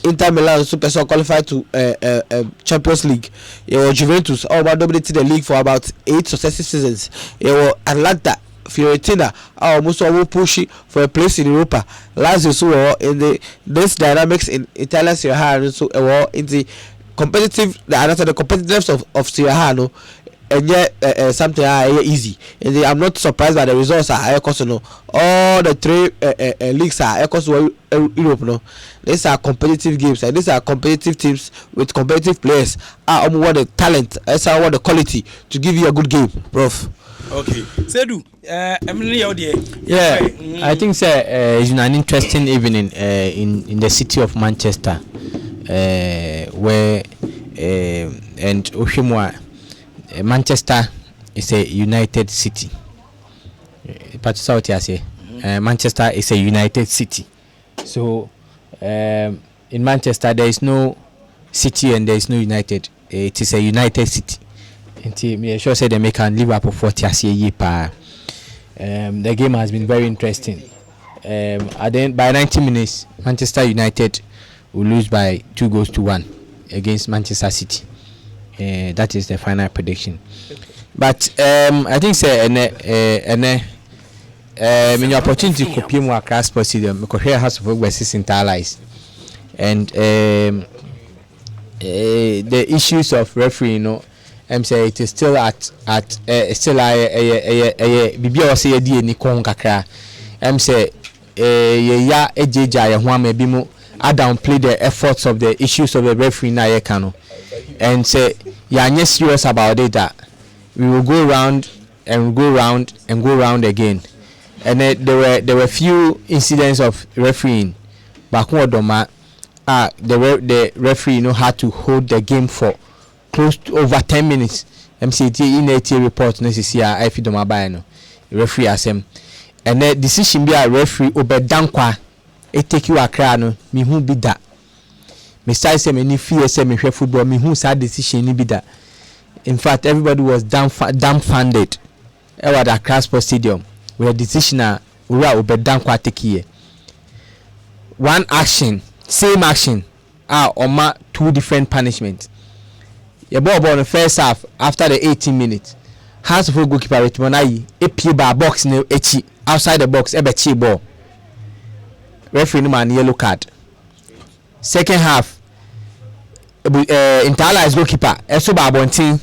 Inter Milan super qualified to Champions League. Juventus dominated the league for about 8 successive seasons. Atlanta, Fiorentina almost all pushing for a place in Europa. Lazio so in this dynamics in Italian Serie A so in the competitive the competitiveness of Serie A no and yet something easy. And I'm not surprised by the results are no. All the 3 leagues are across Europe no. These are competitive games and these are competitive teams with competitive players. I want the talent, I want the quality to give you a good game, prof.
Okay. Sedu,
yeah, I think it's an interesting evening in the city of Manchester, where and Oshimwa, Manchester is a united city. But South say Manchester is a united city. So in Manchester there is no city and there is no united. It is a united city. And me sure say they make an Liverpool 40 as a year. The game has been very interesting. By 90 minutes, Manchester United will lose by 2-1 against Manchester City. That is the final prediction. But I think say in your opportunity to compete more across sports stadium because here has to work with St. Allies and the issues of referee say it is still at still bibi o say ye ni kon kakra say ya ejeja ye ho am bi mu downplay the efforts of the issues of the referee na ye can and say ya anye serious about it that we will go round and go round and go round again. And there were few incidents of refereeing back odoma the referee had to hold the game for close to over 10 minutes. MCT in a report necessary I feed my buy no referee asem and the decision be a referee obedankwa e take you akra no me hu bi da me say say me ni fear say me hwe football me hu sa decision ni bi da in fact everybody was dumbfounded at Accra Sports Stadium with a decision we were obedam kwa take here. One action, same action, oma 2 different punishments. The ball in the first half after the 18 minutes. Hands of goalkeeper Retmonayi, a pie bar box no echi outside the box, ebe chi ball. Referee no man yellow card. Second half, Intala is goalkeeper, eso ba bontin.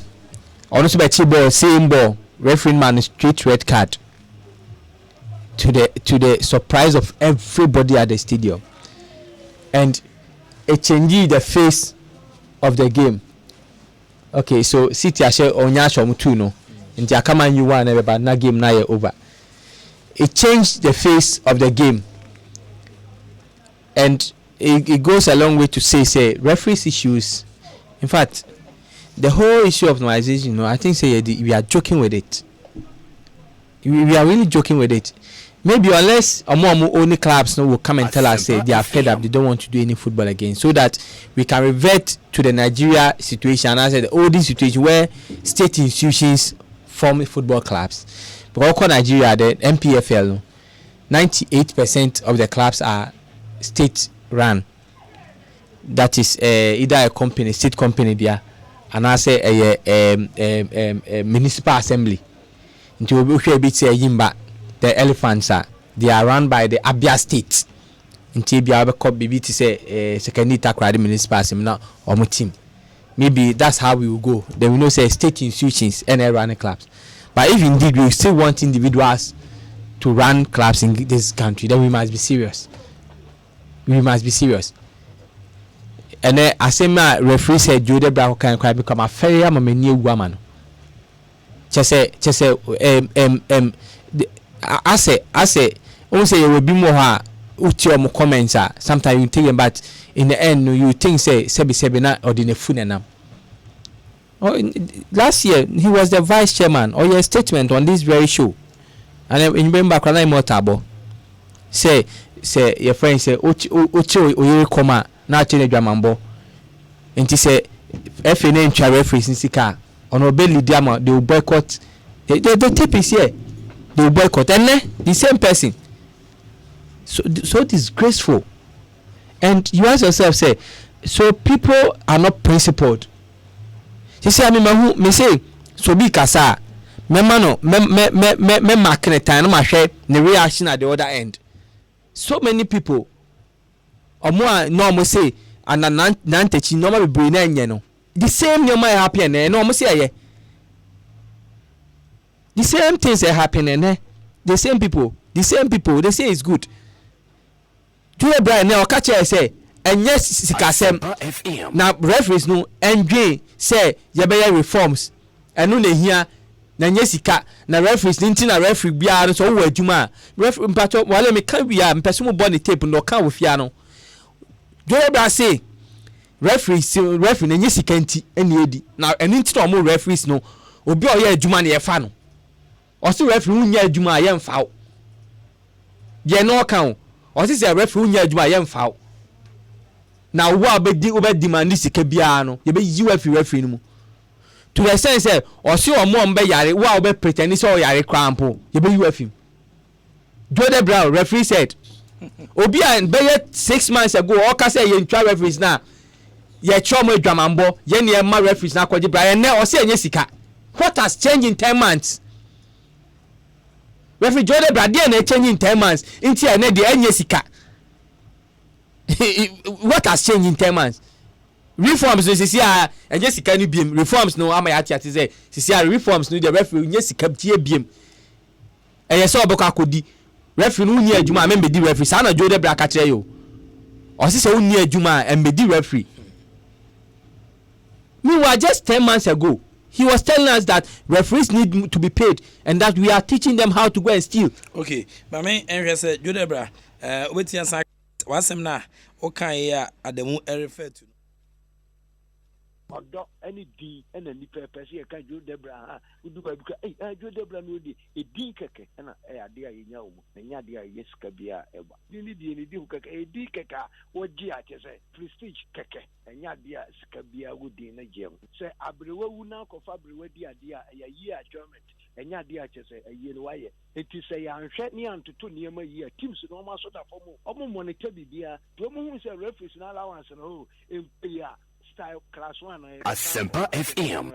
Ono so be chi ball, same ball. Referee man straight red card. To the surprise of everybody at the stadium, and it changed the face of the game. Okay, so City ashe onya shom 2 no, nti akama you one but na game na ye over. It changed the face of the game, and it goes a long way to say referees issues. In fact, the whole issue of normalization, I think we are joking with it. We are really joking with it. Maybe unless only clubs will come and tell us they are fed up, they don't want to do any football again, so that we can revert to the Nigeria situation, and I said the old situation where state institutions form football clubs. But also Nigeria, the MPFL, 98% of the clubs are state run. That is either a company, state company there, and I say a municipal assembly. Into we be say Yimba. The elephants they are run by the Abia state. Until be able to be to say second Takradi municipal assembly or team. Maybe that's how we will go. Then we know say state institutions and run clubs. But if indeed we still want individuals to run clubs in this country, then we must be serious. We must be serious. And then Asempa referee said Jode Brown can become a fair new woman. Just say I say also you will be more more comments sometimes you think, but in the end you think say na or the funenam. Last year he was the vice chairman or your statement on this very show, and in remember Kranai Motabo say your friend say uchi oyere koma na chene dwamambo nti say FNN twa referee sika on obey diama they will boycott the tape is here. They will boycott and the same person. So disgraceful. And you ask yourself, say, so people are not principled. You say, I mean, me say, so be kasa, me marking a time, no share the reaction at the other end. So many people, or more normal say, and nantechi normal brain, you know, the same you might happen, and normal say, the same things are happening, eh? The same people, they say it's good. Do you Brian now catch I say, and yes, Sikasem now referees no and say Yabaya reforms, and no here, Nanyesika, na referees, Nintina referee, Biar, so where Juma, referee, but while I may come be a personal body tape no come with Fiano. Do you say referees, referee, and Yesikanti, and Yedi, now and into more referees no, or be a Juma near Fano. Or see referee unya juma yem foul. Ye no count. Or see referee unya juma yem foul. Now what be demand this kebiano. You be referee no. To the sense say or see or more be yare wa be pretend so yare crampo. You be UF. Jode Brown referee said Obi and be 6 months ago or ka say ye twa referees na ye chomo dwamambo ye ne ma referees na kwaje Brian na or say sika. What has changed in 10 months? Referee Jode Brady na change in 10 months. Inti na the enye sika. What has changed in 10 months? Reforms no sisia enye sika ni biem. Reforms no ama ya ati say sisia reforms no the referee enye sika tie biem. Eye so obeka akodi. Referee no uni adwuma ambe di referee. Sa na Jode Brady ka kire yo. O se uni adwuma ambe di referee. Meanwhile, just 10 months ago, he was telling us that referees need to be paid and that we are teaching them how to go and steal. Okay, but me and say Jode Brady, wait and say wasem na o kan ya ademu refer to
ɔdɔ ɛne din ɛna nipa pɛ sɛ yɛka Joe Debra ha wodu ba bi ka Joe Debra no di edin kɛkɛ ɛna ɛyɛ ade a yɛnya wo mu na nya ade a yɛ sika bi a ɛba din ne die ne di kɛkɛ edin kɛkɛ a wɔgye akyɛ sɛ prestige kɛkɛ ɛnya ade a sika bi a wodi na gye ho sɛ abrewa wu na akɔfa abrewa di ade a ɛyɛ yi adjournment ɛnya ade a kyɛ sɛ ɛyɛ no wayɛ enti sɛ yɛanhwɛ ne antoto nneɛma yi a teams no ɔmo aso da fam ɔmo monitor bibia to ɔmo hu sɛ referees na allowance no ɛyɛ style class 1
Asempa FM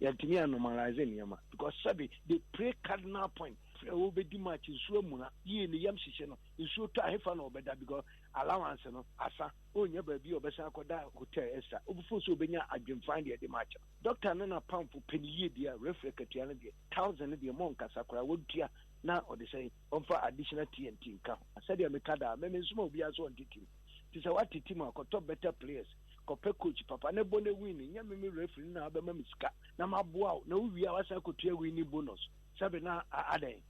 yɛntumi normalize nneɛma because sabi they play cardinal point wo bedi match nsuo mu na yie ne yam hyehyɛ no nsuo to ahefa na ɔbɛda because allowance no asa onya baabi ɔbɛsa akɔda hotel extra obufo so obenya adwemfan de de match doctor no na pamfo peniyie dia referee katua no de 1000 de mo nkasa kora wodua na ɔde sɛ ɔmfa additional TNT nka asɛde ameka da meme nsoma obi aso ɔnte team ti sɛ wate team akɔtɔ better players kɔpɛ coach papa ne bɔ ne win nya meme referee na abɛma misika na maboa na wowie a wasa akɔtua win bonus sabe na adan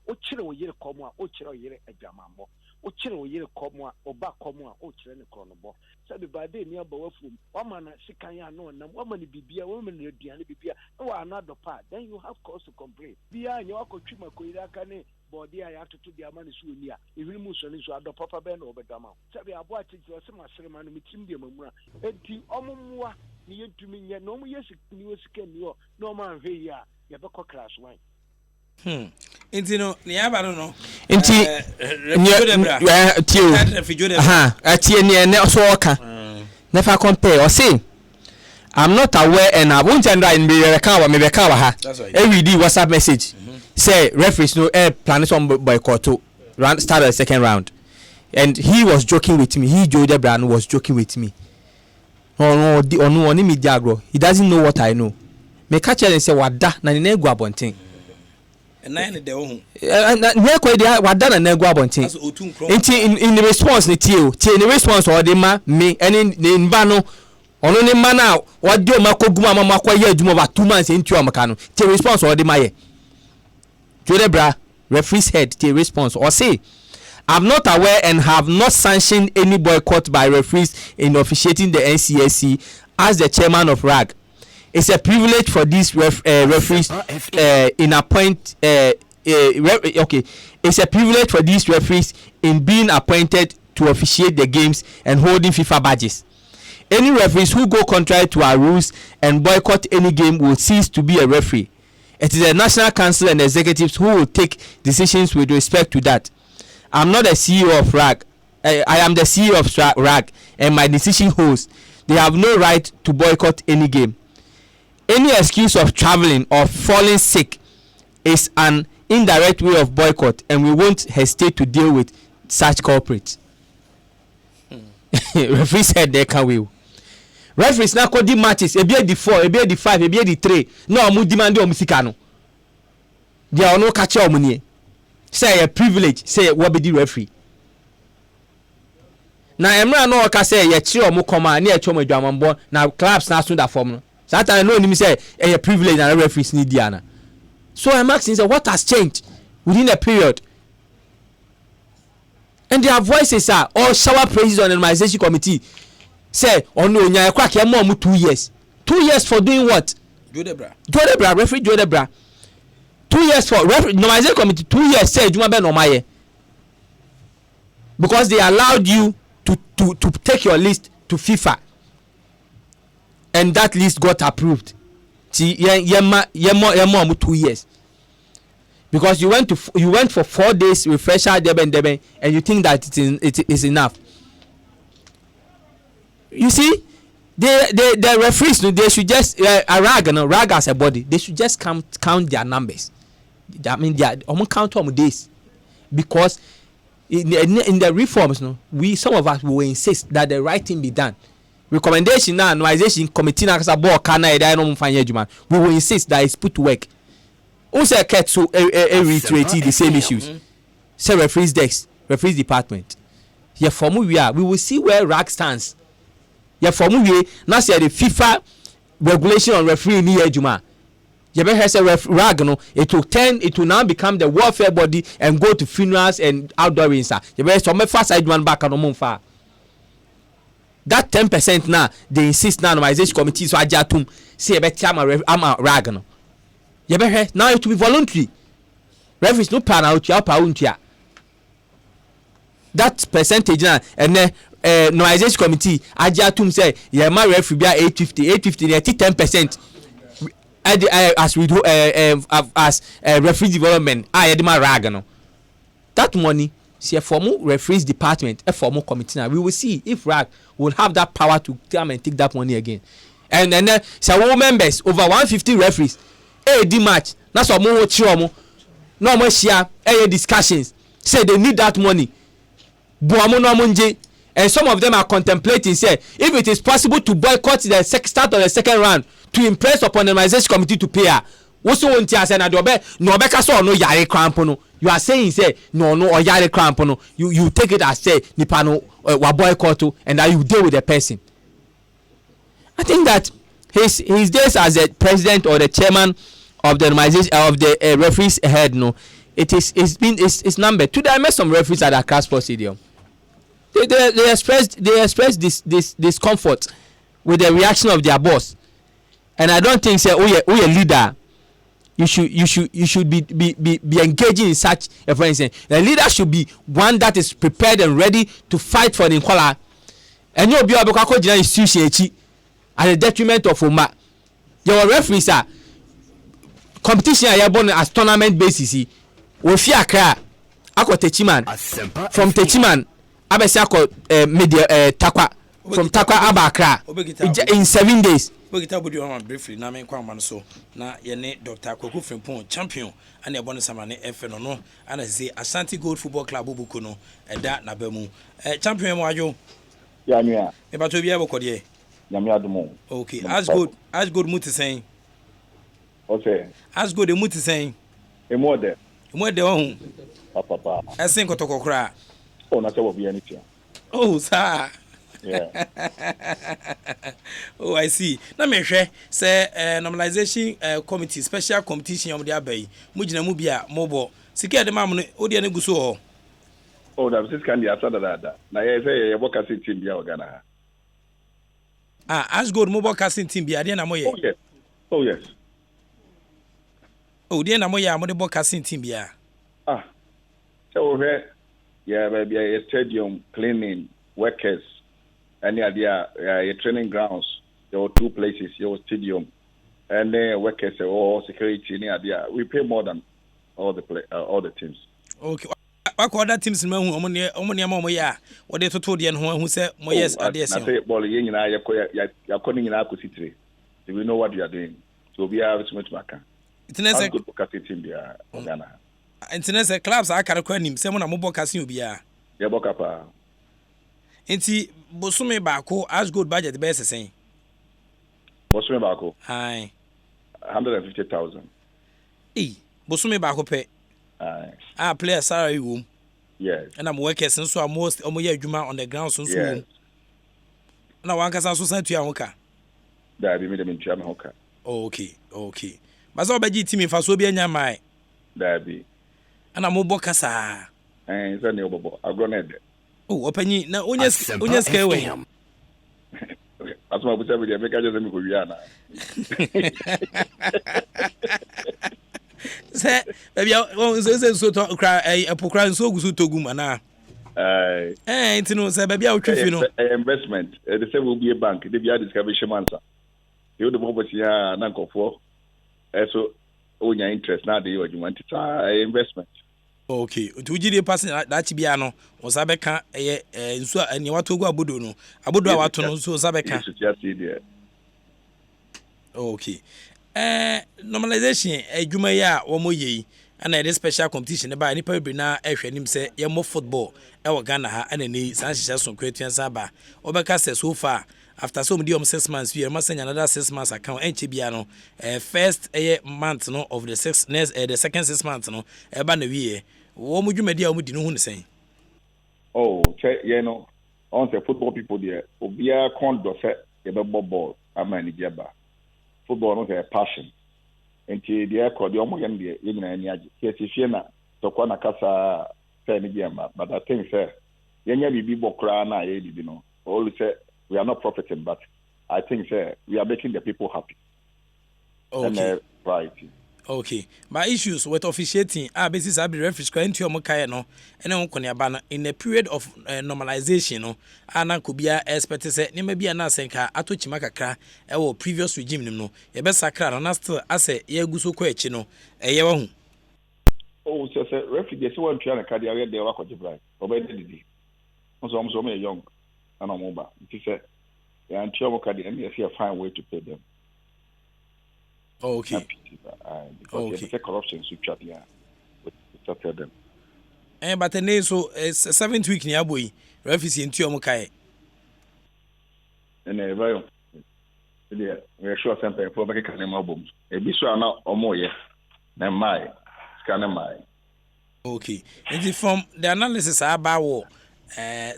o kyerɛ wo yere kɔm a o kyerɛ wo yere adwamambɔ o kyerɛ wo yere kɔm a ɔba kɔm a o kyerɛ ne kɔnɔbɔ sabe baade ni aba wafum wama na sikan ya no nam wama ne bibia wama ne aduane bibia na wa another part then you have cause to complain bia nya wakɔtwi makoyira aka ne body a yatoto di ama ne so ni a ehwiri mu so ne so adɔ papa bɛ na ɔbɛdama sabe abo akyekye ɔsɛ masrema no mitim de mamura enti ɔmommoa ne yɛntumi nyɛ na ɔmo yɛsi ni osika ni hɔ na ɔmo anhwɛ yi a yɛbɛkɔ class 1
Inti no ni aba no
inti tie ne so oka never compare or say I'm not aware and I won't and right be recover me recover ha every day WhatsApp message say referees no plan some boycott to start the second round and he was joking with me Joe Debra was joking with me no me diagro he doesn't know what I know me catch and say wada na ne egu abonten
nine de ho
na ko dey wada na egu abonten in the response ne tie in the response or dey ma me any ne nba no ono ne ma na wade o makoguma mama akoye adwuma ba 2 months into amaka no tie response or dey ma ye Joe Debra referee's head tie response or say I'm not aware and have not sanctioned any boycott by referees in officiating the NCSC as the chairman of RAG. It's a privilege for these referees in appoint. Okay, it's a privilege for these referees in being appointed to officiate the games and holding FIFA badges. Any referees who go contrary to our rules and boycott any game will cease to be a referee. It is the National Council and executives who will take decisions with respect to that. I'm not the CEO of RAG. I am the CEO of RAG, and my decision holds. They have no right to boycott any game. Any excuse of traveling or falling sick is an indirect way of boycott, and we won't hesitate to deal with such corporates. Referee said they can will. Referees now call the matches. Ebi the 4, ebi the 5, ebi the 3. No, omu demand omu sika no. They are no catch omu nie. Say a privilege. Say what be the referee. Na emra no ka say ye chi omu koma na ye chi omu adwamambo na clubs na so da form no. Satan no him say a privilege and referees need diana. So I'm asking say what has changed within a period? And their voices are all shower praises on the normalization committee. Say oh no nya crack e mo 2 years. 2 years for doing what?
Joe Debra
referee Joe Debra. 2 years for referee normalization committee 2 years say juma be normal because they allowed you to take your list to FIFA. And that list got approved. See, 2 years. Because you went for 4 days refresher deben, and you think that it is enough. You see, the referees, they should just RAG as a body. They should just count their numbers. I mean, they count how many days, because in the reforms, some of us will insist that the right thing be done. Recommendation now normalization committee na kasa board kana e dai no mfanye adwuma we will insist that it's put to work. Also get to reiterate the same issues. Say referees desk, referees department. Here form we will see where RAG stands. Here form we na say the FIFA regulation on referee ni adwuma. You better say RAG no it will now become the welfare body and go to funerals and outdoor insa. You better some fast side one back on mumfa. that 10% now they insist now normalization committee so ajatum say better am rag no you be now it will be voluntary referees no plan out ya pa untua that percentage now and normalization committee ajatum say yeah my referee be 850 they take 10% as we do as referee development my rag no that money see a formal referees department a formal committee now we will see if rag will have that power to come and take that money again and then so members over 150 referees the match that's what more chiromo no more share discussions say they need that money buamo no monje and some of them are contemplating say if it is possible to boycott the start of the second round to impress upon the organization committee to pay also want to say na do be no be ka so no yare cramp no you are saying say no or yare cramp no you take it as say nipa no wa boycott and that you deal with the person. I think that his days as the president or the chairman of the organization of the referees head no it's numbered. Today I met some referees at Accra Sports Stadium. They expressed this discomfort with the reaction of their boss, and I don't think say oh yeah leader you should be engaging in such a for instance the leader should be one that is prepared and ready to fight for the nkola and you be able to go to institution echi at the detriment of Oma. Your referees are competition are born as tournament basis we fear Accra akọ Techiman from Techiman abesi akọ media Takwa from Takwa aba Accra in 7 days.
Bogita body on briefly na men kwamman so na ye ne Dr. Kwaku Frimpong champion and e bonne samane FN no and say Ashanti Gold Football Club buku no eda na bamu champion mo ajo
ya nua
e ba to bia bokode
nyame adomo
okay as good muti saying
okay
as good muti saying
e mo de
ohun
papa
esen kotokokra
o na se wo bia ni tia
oh sir.
Yeah.
Oh, I see. Na me hwe say normalization committee special competition yom dia bai. Mujina mu bia mobo. Sika de mam no odi ne guso ho.
Oh, that is can be asada that. Na ye say ye boka team bia ogana.
As good mobile casting team bia de na moye.
Oh yes. Oh yes.
Oh, de na moye amode boka casting team bia.
So yeah, baby, a stadium cleaning workers. Any idea? Your training grounds. There were 2 places. Your stadium, and then workers or security. Any idea? We pay more than all the teams.
Okay. What other teams? Omoni ya. What they told you and who said yes. I
say, "Ball, you're calling in our city. Do we know what you are doing? So we have so much marker.
It's a
good team there, Ghana.
International clubs are kind of him. Someone a mobile casino bia.
Yeah, Bokapa.
Enti bosume baako as good budget be sesen.
Bosume baako.
Aye.
150,000.
Bosume baako pe.
Aye.
Player salary room.
Yes.
And I'm working so almost omoye adwuma on the ground so.
Yes.
Na wankasa so san tua hoka.
Da bi me dem tua me hoka.
Okay. Baza obaji team fa so bi anya mai.
Da bi.
Ana mo boka sa.
Say ne obobo agroned.
Oh, opanyi na onye skewe.
Asuma busa bi de make just me ko wi ana.
Say baby on say so to cry epokra so gusu togum ana. Ntino say baby a twifi no.
Investment. The say will be a bank. They be a discovery mansa. You the bobo si ha na nkofo. So onya interest na dey you want it investment.
Okay, to give the person that bia no o sabeka nsu ani wato gu abodo no abodo a wato no so sabeka. Okay. Normalization adwuma ya wo moye ana the special competition ba ni pa bi na ehwe nim se ye mo football e wo Ghana ha ana ni san hyehyɛ so kwatuan saba obeka se so far after some 6 months we must send another 6 months account enche bia no first month no of the 6 next the second 6 months no e ba na wie wo mo dwumadi a wo di no hu ne sen.
Oh, you know, on the football people there obia con do se e be ball amani jeba football no a passion enti the record the omo yan de yina ani age ke na to kwa na kasa say ni biama but I think say yenya bibi bokra na ye bibi no all say we are not profiting, but I think we are making the people happy.
Okay.
And right.
Okay. My issues with officiating are basis I be referees going to your no and then Konyabana in a period of normalization no and could be expect to say maybe an asenka ato chimakakra or previous regime no a best sacra and still as a ye guso quechino a yewa.
Oh, so refugees want to carry the work of the bride. Obey also I'm so many young and I'm mobile. It is and Chiomokadi and you a fine way to pay them.
Okay.
Because it's a corruption to tell them.
But the name so 7th week near boy, refugees in Tiomokai.
And very we are sure something for making an album. A bit so now or more, than my scanner my.
Okay. And from the analysis about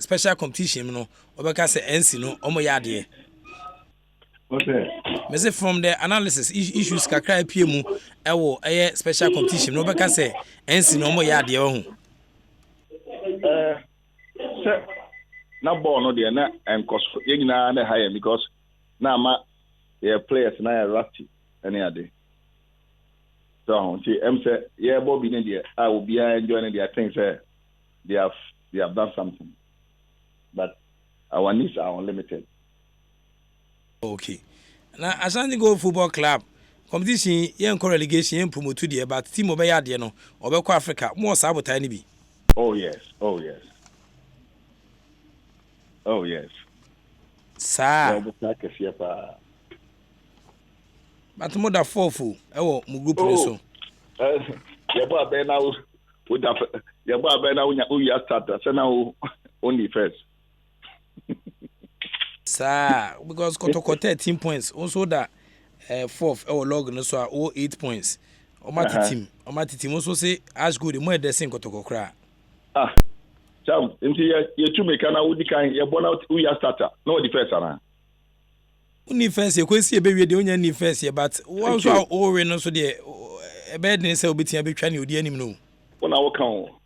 special competition, no, Obaka say NC no, Omoyade.
Okay.
Me say from the analysis issues kakra PM ewo special competition no Obaka say NC no Omoyade ho.
Sir, now born no there na enkoso ye nyina na higher because na ma players na rusty any other. So see say yeah Bobby ne there I will be enjoying their things they have done something. But our needs are unlimited.
Okay. Now Ashanti Go Football Club competition yen relegation yen promote there but team Obayade no Obeko Africa more sabotage ni bi.
Oh yes.
Sir.
Yeah,
But more than 4 full ewo mu group ni so.
Yabo be now with that yabo be now we are starter so now only first.
Sir, because Kotoko 13 points also that 4th our log no so 8 points. Omati team also say as good more the same Kotoko kra.
Cham nti ye tu make na wudi kan ye bona we are starter no the first ana.
Uni first ye kwesi e be we de onya ni first ye but one so o we no so de e be den say obitia be twa ne odi anim no.
Wona wo kan o.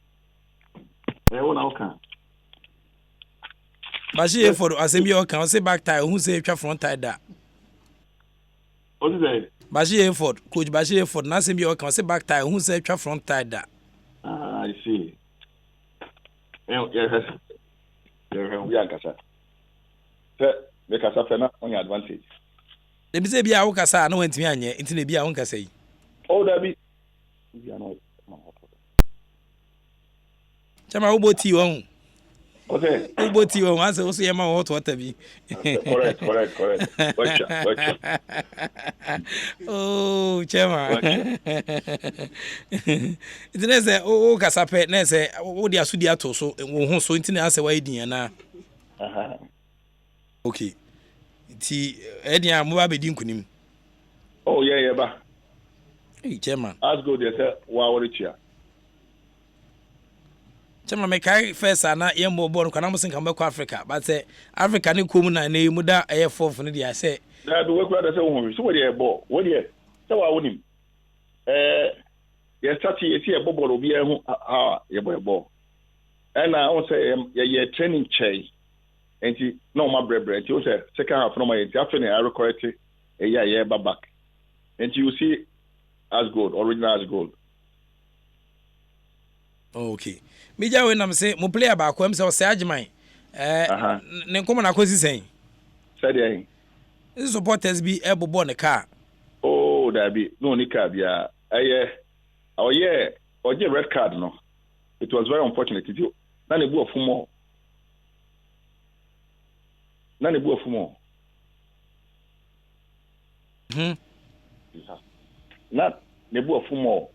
Wona wo kan.
Bashi for Asempa o kan say back tie who say twa front tie da.
What is that?
Bashi for coach Bashi for na Asempa o kan say back tie who say twa front tie da.
I see. Yes. We are kasa. Me kasa fe na on your advantage.
Dem say bia wo kasa na wantimi anye nti na bia wo kasa yi.
Oh that be. We are not.
Chama wo boti won.
Okay.
Wo boti won ase wo so yema wo hot water bi.
Correct. Watcha.
Oh, chama. It is o kasa pe na say wo dia so dia to so wo ho so nti na ase wa edin na. Okay. Ti edian mo ba be din kunim.
Oh yeah ba.
Hey chairman.
As go there say wa wori chia.
Chairman me kai first ana ye mo born kana mo sin kan be ko Africa but say Africa ne kom na na mu da aye fourth ne dia say.
Na do we kura da say wo ho so we dey ball. We dey say wa wonim. Ye start ye see e ball obi e hu ye ball. And I also ye training chey. Enti no ma brebre enti o say second half no ma enti after na I correct e ya back. Enti you see as gold, original as gold.
Okay. Meja we nam say mo player ba ko am say o say agman. Ne nkomo na kosi sen.
Say dey.
This supporters be able born a car.
Oh, that be no ni car bia. Oje red card no. It was very unfortunate. Na ne bu ofumo. Na ne bu ofumo.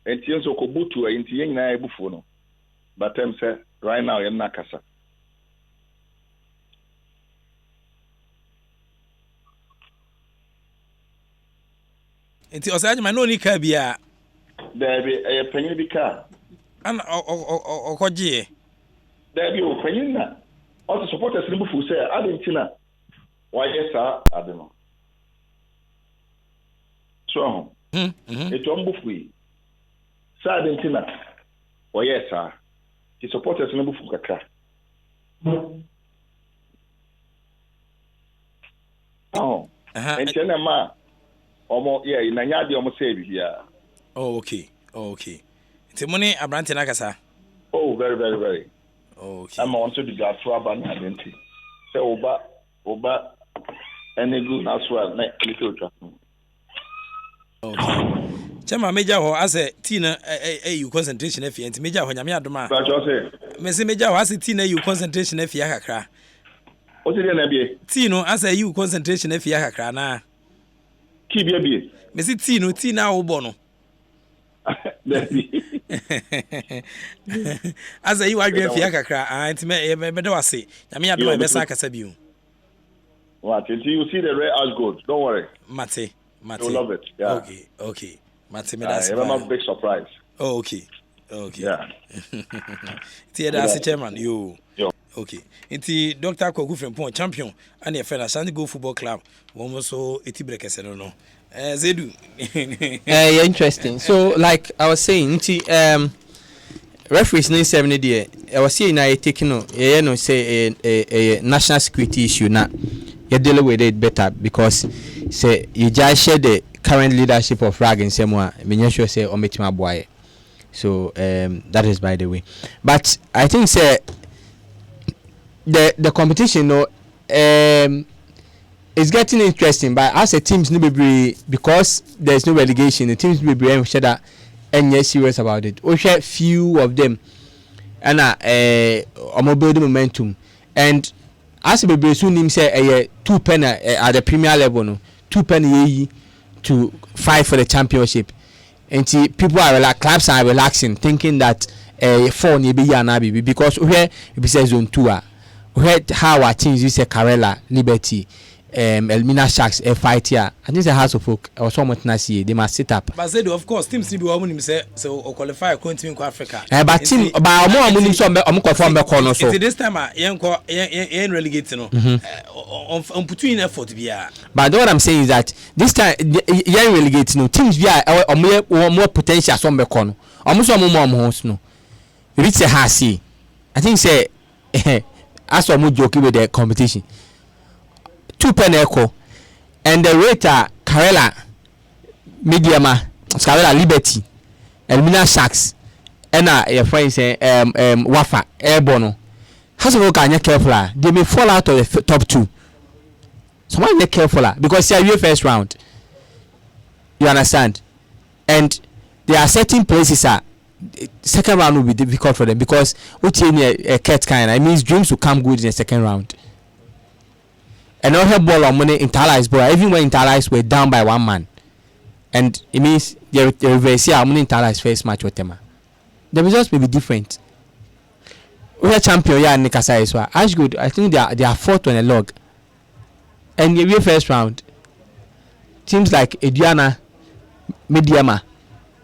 Enti enso ko butu enti yen na ebufu no. But them say right now yen na kasa.
Enti osaje ma no ni ka bia.
There be a penny bi car.
An okoje.
There be o penny na. All the supporters ni bufu say Argentina. Why yes sir, I don't know. So, it won't bufu. Sir Argentina. Why yes sir. The supporters ni bufu kakra. Oh. And Chenema, almost, yeah, in Nanyadi almost say here.
Oh, okay. Timoni Abrante Nakasa.
Oh, very, very, very.
Okay.
I'm on to the Gatraban identity. So, Oba, any good as well, little traffic.
Okay. Chama Major ho as a tina you concentration if you Major ho nyame adoma.
But you say,
Me say Major ho as a tina you concentration if you kakra.
What's it gonna be?
Tino as a you concentration if you kakra na.
Keep your be.
Me say tina wo bono. As a you agree if you kakra anti me do ase. Nyame adoma be sa kasa biu.
What? Until you see the red as gold. Don't worry.
Mate.
You'll love it. Yeah.
Okay. Mate me that's
a big surprise.
Oh, okay.
Yeah.
Tia that's the chairman. Yo. Okay. Inti Dr. Kogu Frempong champion and your friend Ashanti Go Football Club. One so eti breakers no. Zedu.
Yeah, interesting. So like I was saying, referees 970 there. I was saying I taking no say a national security issue now. You deal with it better because say you just share the current leadership of RAG in Semwa. Me sure say ometima boy. So that is by the way. But I think say the competition is getting interesting. But as a teams no be because there's no relegation, the teams no be sure that and yes serious about it. We share few of them and building momentum and as we be soon him say 2 penny at the Premier level no 2 penny to fight for the championship and people are clubs are relaxing thinking that 4 ni be ya na be because where it be say zone 2 where how our teams use Karela Liberty Elmina Sharks fight here. I think the House of Folk or so much nice they must sit up.
But said of course teams be woman say so qualify continue in Africa.
But team but more money so confirm be corner so.
This time yen relegate no. On put in effort biya.
But what I'm saying is that this time yen relegate no teams biya more potential so be corner. Almost more no. Reach a hasi. I think say as we joke with the competition. 2 penny echo and the rate Karela Mediama Karela Liberty Elmina Sharks and your friend say Wafa Airborne has a can you careful they may fall out of the top 2 so why they careful because they are your first round you understand and there are certain places second round will be difficult for them because what in a cat kind it means dreams will come good in the second round. And all her ball on money interlies, bro. Even when interlies were down by 1 man, and it means the reverse here. Money interlies first match with them. The results may be different. We are champion here in Nikasa as well. As good, I think they are 4th on a log. And the first round, teams like Ediana, Mediama,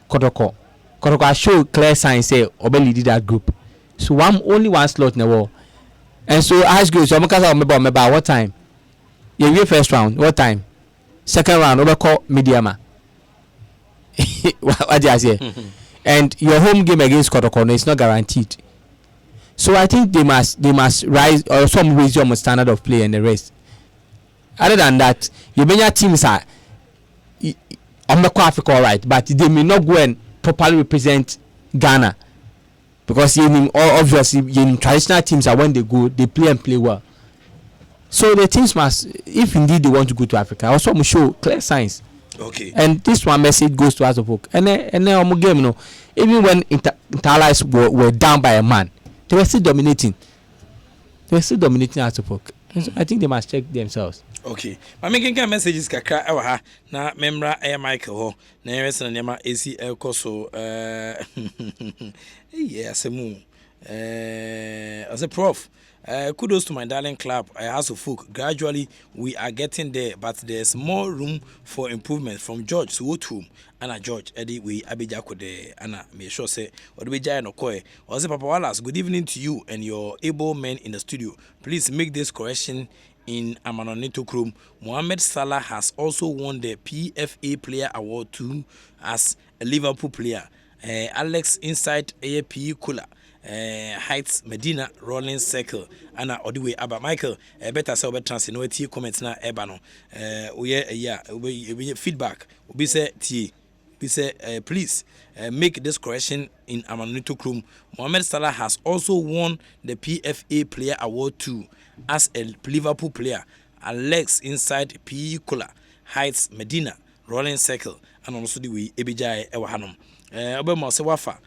Kotoko show clear signs say Obeli did that group. So only one slot in the wall. And so as good, so I'm about what time. You first round, what time? Second round, overcall Mediama. What do you say? And your home game against Kotoko is not guaranteed. So I think they must rise or some raise your standard of play and the rest. Other than that, your many teams are on the Africa all right, but they may not go and properly represent Ghana because obviously traditional teams are when they go, they play and play well. So the teams must, if indeed they want to go to Africa, also must show clear signs.
Okay.
And this one message goes to us of folk. And then on game, even when Interlies were down by a man, they were still dominating. Us of folk. So I think they must check themselves.
Okay. I'm making messages kakra ewa ha na memra Michael ho na yesi na nema AC Elkoso asemu as a prof. Kudos to my darling club, House of Folk. Gradually, we are getting there, but there's more room for improvement. From George Suwotum, Anna George, Eddie, we Abijako de Anna, may sure say, or the Jaya no Koi. Or say, Papa Wallace, good evening to you and your able men in the studio. Please make this correction in Amanonito Krum. Mohamed Salah has also won the PFA Player Award too as a Liverpool player. Alex Inside AAP Kula. Heights Medina Rolling Circle ana all the way aba Michael better say trans no tie comment na eba no we feedback obi say tie we say please make this correction in Amanito Krum. Mohamed Salah has also won the PFA Player Award too as a Liverpool player. Alex inside PE Cola Heights Medina Rolling Circle and also the way Ebijai Ewahanum. Obama Sewafa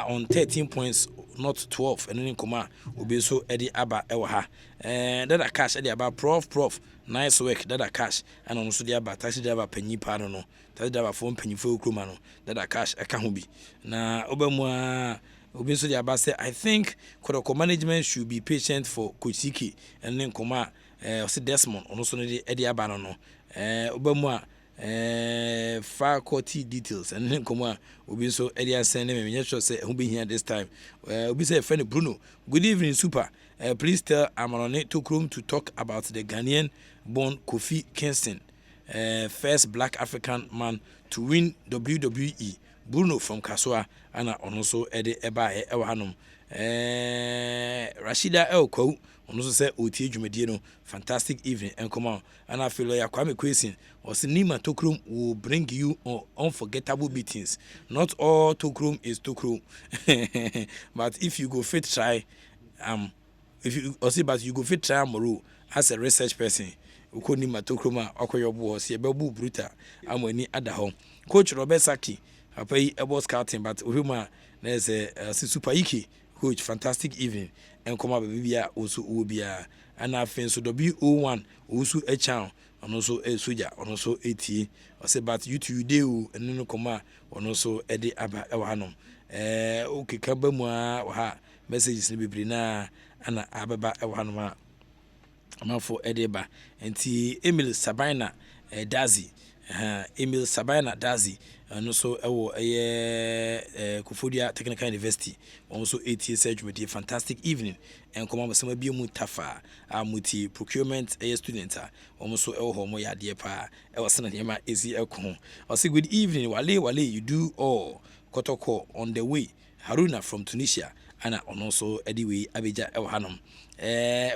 on 13 points, not 12, and then Koma will be so Eddie Abba Ewaha. That a cash Eddie Abba Prof. Nice work, that a cash, and also the Abba Taxi Dava Penny Pardon, Taxi Dava phone Penny Full Crumano, that a cash a can be. Now, Obama. Obiso the Abba said, I think Kodoko management should be patient for Kuchiki and then Koma Desmond, also the Eddie Abanono. Obama faculty details and then Koma Obiso Eddie sending me sure say who be here this time. Obi say friend Bruno. Good evening, super. Please tell Amarone took room to talk about the Ghanaian born Kofi Kingston, first black African man to win WWE. Bruno from Kaswa and also Eddie Eba Ewahanum. Rashida Elko also said Oti Jumediano, fantastic evening and come on. And I feel like Kwame Kwesi or Sinima Tokrum will bring you unforgettable meetings. Not all Tokrum is Tokrum. But if you go fit try if you or see but you go fit try Moru as a research person. Ukoni Matokroma Okoyobo, Sebebu Bruta, Amoni Adahom. Coach Robert Saki. I pay about scouting, but Uruma there's a super iki coach, fantastic evening, and come up with also Ubia, and I think so W01 also a chow, and also a soldier, and also AT, or say, but you two do, and no comma, and also Eddie Abba Ewahanum. Okay, Kabamwa, messages in Bibrina, and Ababa Ewahanuma. I'm for Eddie Ba, and T. Emil Sabina Dazi. Emil Sabina Dazi, and also Kufudia Technical University, also 8 years age with a fantastic evening, and come on with some Mutafa, Muti procurement a student, almost so Homoya dear pa, Elson and Yama easy alcohol. I'll say good evening, Wale, you do all Kotoko on the way, Haruna from Tunisia, and also Ediwe Abija Elhanum.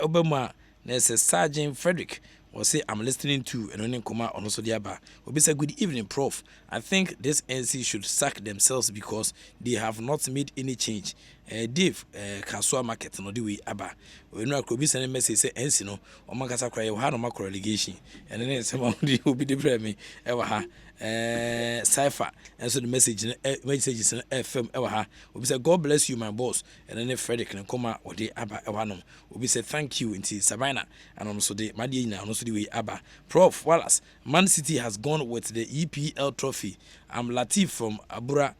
Obama, there's a Sergeant Frederick. Or say I'm listening to and only come out on also the Abba. Obi say good evening, Prof. I think this NC should sack themselves because they have not made any change. Dave, Kasua market no the way Abba. When I could be sending message say NC no, or Makasa cry, you had no macro relegation, and then someone will be the premi ever ha. Cipher and so the messages in FM ever ha. We say God bless you, my boss, and then Frederick can come out or the Abba Ewanum. We say thank you into Sabina and also the Madina and also the way Abba. Prof Wallace, Man City has gone with the EPL trophy. I'm Latif from Abura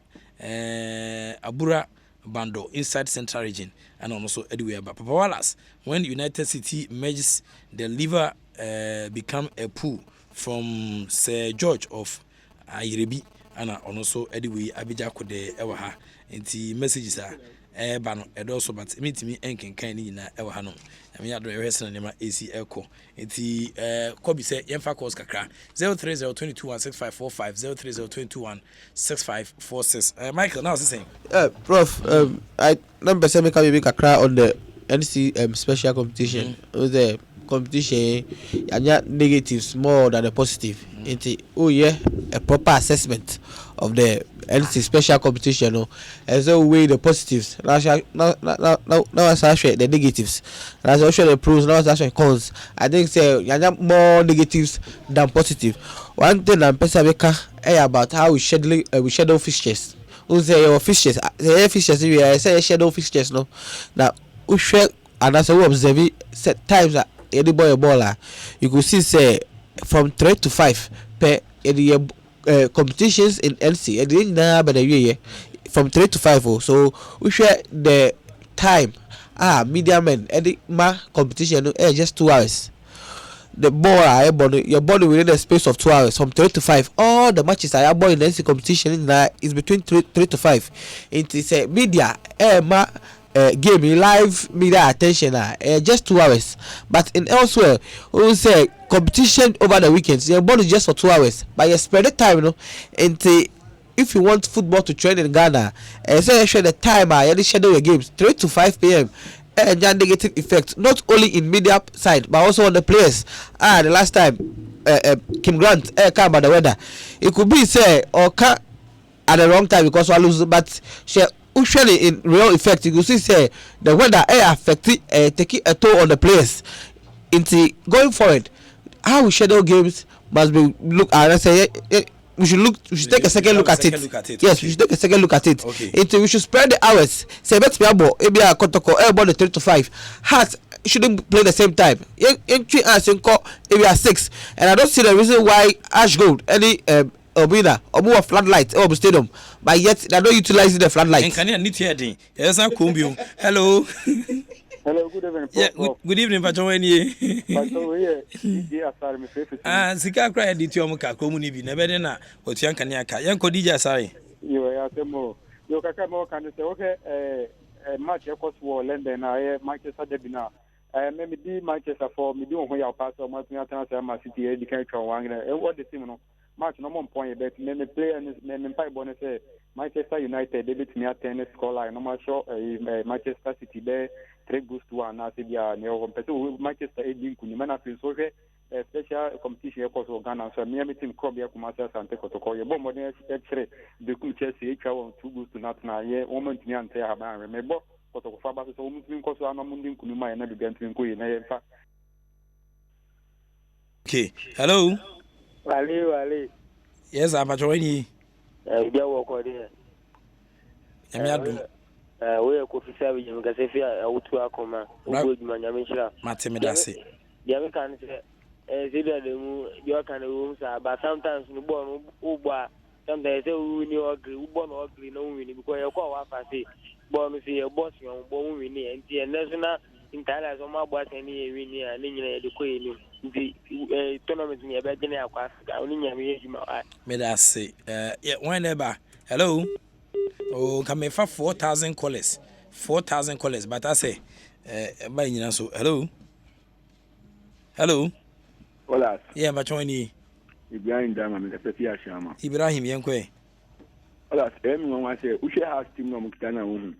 Bando inside Central Region and also Edway Abba. Papa Wallace, when United City merges, the liver become a pool from Sir George of Ayrebi and also Edway Abija Kode Ewaha. Inti messages are bano also but meet me and can na Ewahano. I mean, I don't know AC Echo. Inti Kobe say Yemfa calls Kakra 03022165545 03022165546. Michael, now what's the same?
Prof, I number 7 can be Kakra on the NC special competition. The competition and negatives more than a positive. A proper assessment of the NC special competition, as a way the positives. Now I share the negatives. Now I share the pros. Now I share cons. I think say more negatives than positive. One thing I'm pesabeka about how we schedule fixtures. We say your fixtures. The fixtures we say schedule fixtures. No, now we share and as we observe set times that any boy a baller, you could see say from 3 to 5 per competitions in NC. From 3 to 5. So we share the time. Media men and competition just 2 hours. The ball your body within the space of 2 hours from 3 to 5. All the matches I ball in the NC competition is between 3 to 5. It is a media game live media attention just 2 hours. But in elsewhere we say competition over the weekends your ball is just for 2 hours, but you spread the time into if you want football to trend in Ghana, say share the time you schedule your games 3 to 5 p.m. And negative effect not only in media side but also on the players. The last time Kim Grant came about the weather, it could be say or can at the wrong time because we lose, but she usually in real effect you see say the weather affect taking a toll on the players. Into going forward, how we schedule games must be look. Let's say we should take a second look at it. Yes, okay. We should take a second look at it.
Okay.
Into we should spread the hours. Say bet me abo ebi a kotoko about the 3 to 5. Hearts shouldn't play the same time. Entry as in call ebi a 6, and I don't see the reason why Ash Gold any Obina Obu floodlight Obu Stadium, but yet they don't utilize the floodlight.
And can you need heading? Yes, I'm Kumbium. Hello.
Hello, good evening.
Yeah, good evening, Patroni. Sika cry di to muka komuni bi na be na otuan kan aka. Yanko DJ sorry.
You are temo. You kaka mo kan say okay match e cost war London na Manchester derby na. Me di Manchester for me di on ya pass o ma tun transfer Man City e di kan twa wan na. E what the team no. Match no more point bet me play and me pipe bonus say Manchester United they beat me at 10 score line. No more show Manchester City there 3 goals to 1 na se dia ne o compete Manchester e link ni mana fin so hwe special competition e ko so Ghana so me team club ya kuma sa Sante Kotoko ye bombo ne e de ku Chelsea e twa 2 goals to not na ye o man tuni ante ha ba me bo Kotoko fa ba so o mutun ko so anamu ndin kunu ma na bi gantin ko ye na ye fa.
Okay, hello.
Wale.
Yes, I'm Patroni.
Dia wo ko de.
Yami adu.
We ko fi sabi jam ga sefi awutu akoma. Ugo juma nyame shira.
Mateme dase.
Dia me kan se zebia de mu dia kan wo sa but sometimes no ball no ugba sometimes say we ni ogri ugbo no ogri no win because e ko wa fa say ball no say e boss yon bo win ni enti national intala so ma boss ni e win ni ani nyina e de ko ni nti tournament ni e be gene akwa Africa oni nyame ye juma.
Me dase. Whenever. Hello. Oh, can me for 4,000 callers. 4,000 callers, but I say by you so hello.
Hola.
Yeah, but Tony
Ibrahim Dama me pepe ya shama.
Ibrahim yankwe.
Hola, everyone want say we share house team no mukitana wo.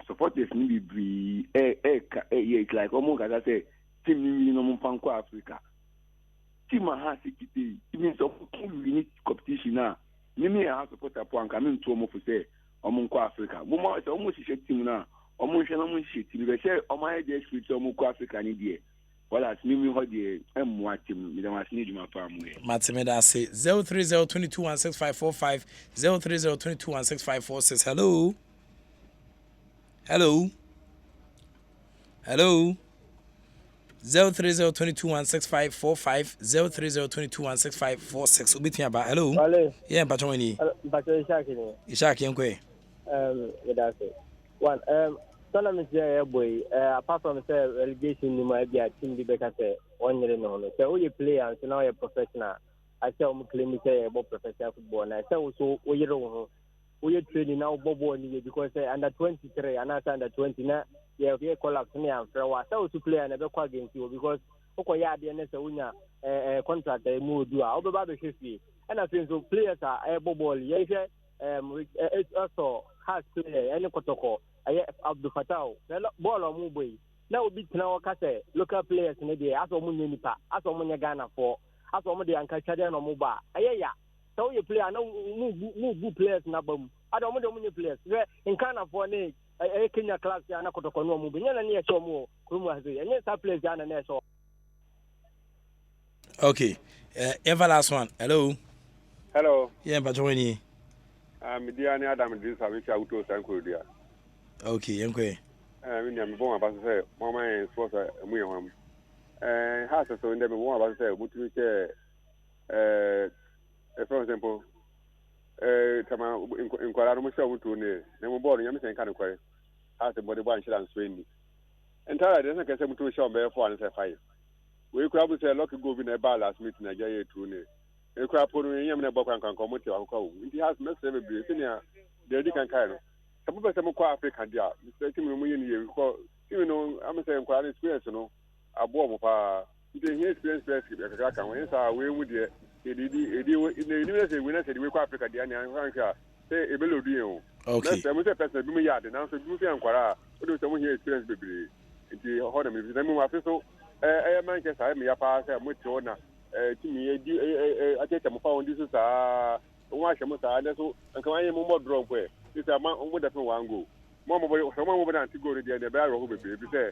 Supporters ni bi it's like almost as I say team ni no mpanko Africa. Team ha sikiti, even so we need competition na. Mimi ya support apo anka me nto mo fu say omunko Africa. Mo ma say omo hihye team na, omo hwe na mo hihye team be say omo ya dey spirit omunko Africa ni die. Wala mimi ho die emwa team mi da masini djuma pa mu e.
Matemeda say 03022165545 03022165546. Hello. 03022165545 03022165546. Obitia ba hello. Yeah, Patroni.
Patroni
Ishaki yankwe.
That's it. One tournament here boy apart from say relegation ni ma bia team bi beka say one year no no say we play and now you professional I say we claim say about professional football na say so we year no we training now bobo ni because say under 23 and under 20 na yeah we collapse ni am fra wa say we play and be kwa against you because oko ya de na say unya contract e mu du a obeba be hwefi and I think so players are bobo ye hwe it's also has player any Kotoko Abdul Fatah ball on mu boy now be now kase local players ne dey aso mu nyenipa aso mu nya Ghana for aso mu dey anka chade no mu ba ya so you player no mu players na bam ado mu dey mu players in Ghana for ne Kenya class ya na Kotoko no mu be nya na ne show mu krumu azu nya sa players ya na show.
Okay, ever last one. Hello. Yeah, Patroni.
Midiani Adam Idris Abicha Auto Sanko dia.
Okay, yankwe.
Me nyam bon aba say mama en sponsor mu yam. Ha so ndem bon aba say mutumi che for example tama inkwara no show mutu ne mo ball nyam sen kan kware. Ha se body ban shira nso ni. Entire dey say kese mutu show be 4 and say 5. We could have say luck go be na ball last meeting Nigeria 2 ne. E kwa ponu nyam na bokwan kan komote wa ko. It has messed every senior dey kan kai no. Some people say mo kwa Africa dia. Mr. Tim no yin ye ko even no am say kwa experience no abo mo pa. They hear experience ka kan when say we mu dey say we not say we Africa the and say e belo do
okay
na say person bi me yard na so bi fi ankwara o do say mo here experience bebre nti ho na me bi na mo afi so Manchester me ya pa say mo ti ona ti mi e di atete mo fa on di so sa won ahwe mo sa na so nka wan ye mo mo draw ko e ti say ma mo da fe wan go mo mo na anti go re dia de ba ro ho bebre bi say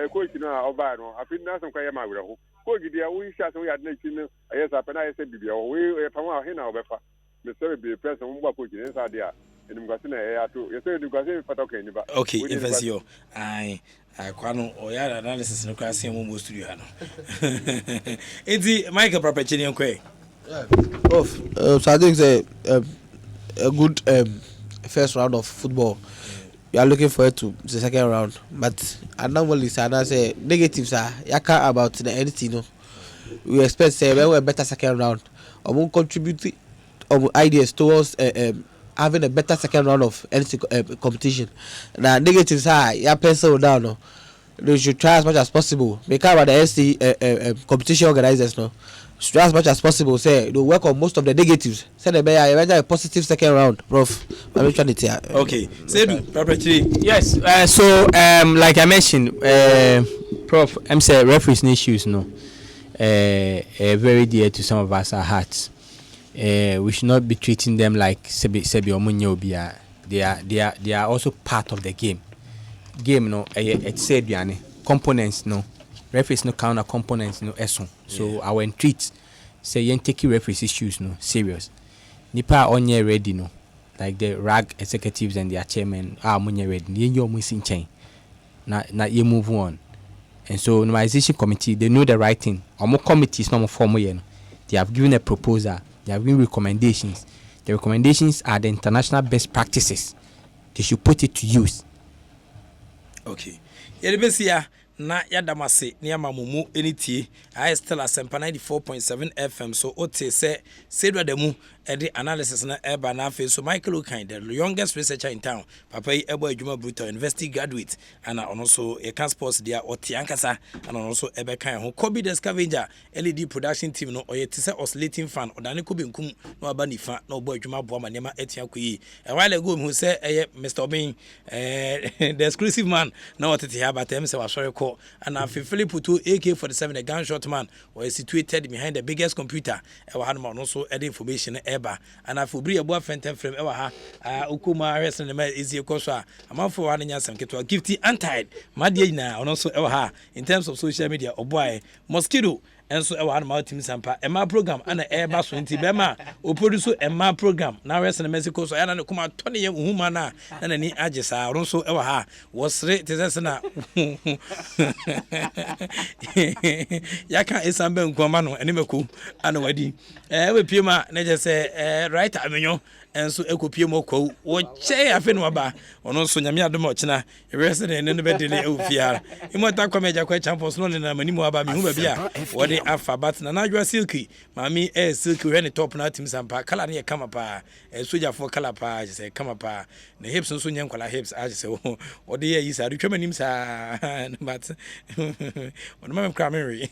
coach na oba no afi na so kwa ye ma were ho coach dia we sha so ya na chi no ayesa pe na ayesa bibia we pa mo ahe na obefa me say be person mo gba coach inside there enim kwase na ya to you say enim kwase fata kan ni ba
okay infesio ai kwano oya analysis no kwase mo studio ha no enti Michael Propechini nkwe
so I think say a good first round of football. You are looking forward to the second round, but normally say negatives are yaka about the anything. No, we expect say we a better second round. Or will contribute ideas towards having a better second round of any competition. Now negatives are ya pencil down. No, they should try as much as possible. Because about the SC competition organizers, no, should try as much as possible. Say they work on most of the negatives. Say they be a positive second round, Prof. I'm trying to tell.
Okay, Sedu, Propechini.
Yes. So like I mentioned, Prof. I'm saying referees' issues, no, very dear to some of us our hearts. We should not be treating them like Sebi Omunyobia. They are also part of the game. No, it's said components, no. Referees no counter components, no eso. So our treat say yen take referees issues, no serious. Nipa onye ready, no. Like the RAG executives and their chairman are munye ready. Yen yo missing chain. Na you move on. And so normalization committee, they know the right thing. Or more committees, no more formal, you know. They have given a proposal. They have given recommendations. The recommendations are the international best practices. They should put it to use.
Okay. Yerebesia na yadamase ni amamumu enitie. I still Asempa 94.7 FM. So ote se sedwa demu edi analysis na eba na afi. So Michael Okan, the youngest researcher in town. Papa yi ebo ejuma brutal university graduate. And also a can sports dia oti ankasa. And also ebe kan ho Kobe the scavenger LED production team no oye tise oscillating fan. Odani Kobe nkum no aba nifa no obo ejuma boa manema etia koyi. A while ago who say Mr. Obin the exclusive man na otete here but say was sorry call. And Philip Putu AK-47 a gunshot man was situated behind the biggest computer. Ewa had also add information eba. And I for bria boa fenten frame ewa ha ukuma wrestling the man easy koswa. I'm for one in some ketwa gifty anti madia na also ewa ha in terms of social media or boy mosquito. And so I had team sampa and my program and a air bass 20 bema or produce and my program now rest in Mexico so I don't come out 20 young woman and any edges are also ever ha was straight to Zesana Yaka is some ben Guamano and Nimeku and wedding. We Pima Nature say right avenue. And so ekopie moko wo che afi no ba ono so nyame adom ochina resident ne be dele ofia imota kwameja kwa champions no na manimu aba me hu ba bia wo de afa bat na najwa silky mami silky we ne top na team sampa kala ne kama pa soja for kala pa je say kama pa ne hips so nyen kwala hips a je say wo de yi sa retwa manim sa but ono ma kra me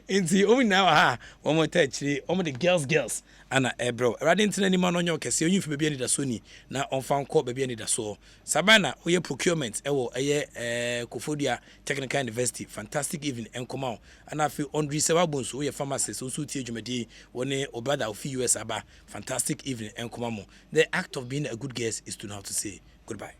inti o na ha wo mo ta chiri o mo the girls ana bro radin tina ni ma no nyo kese onyi fi bebia ni da so ni na onfa nko bebia ni da so sabana oye procurement ewo eye Kofodia Technical University fantastic evening enkoma ana fi Ondri Sebabonso oye pharmacist so tie dwumadi woni obrada ofi US aba fantastic evening enkoma mo. The act of being a good guest is to know how to say goodbye.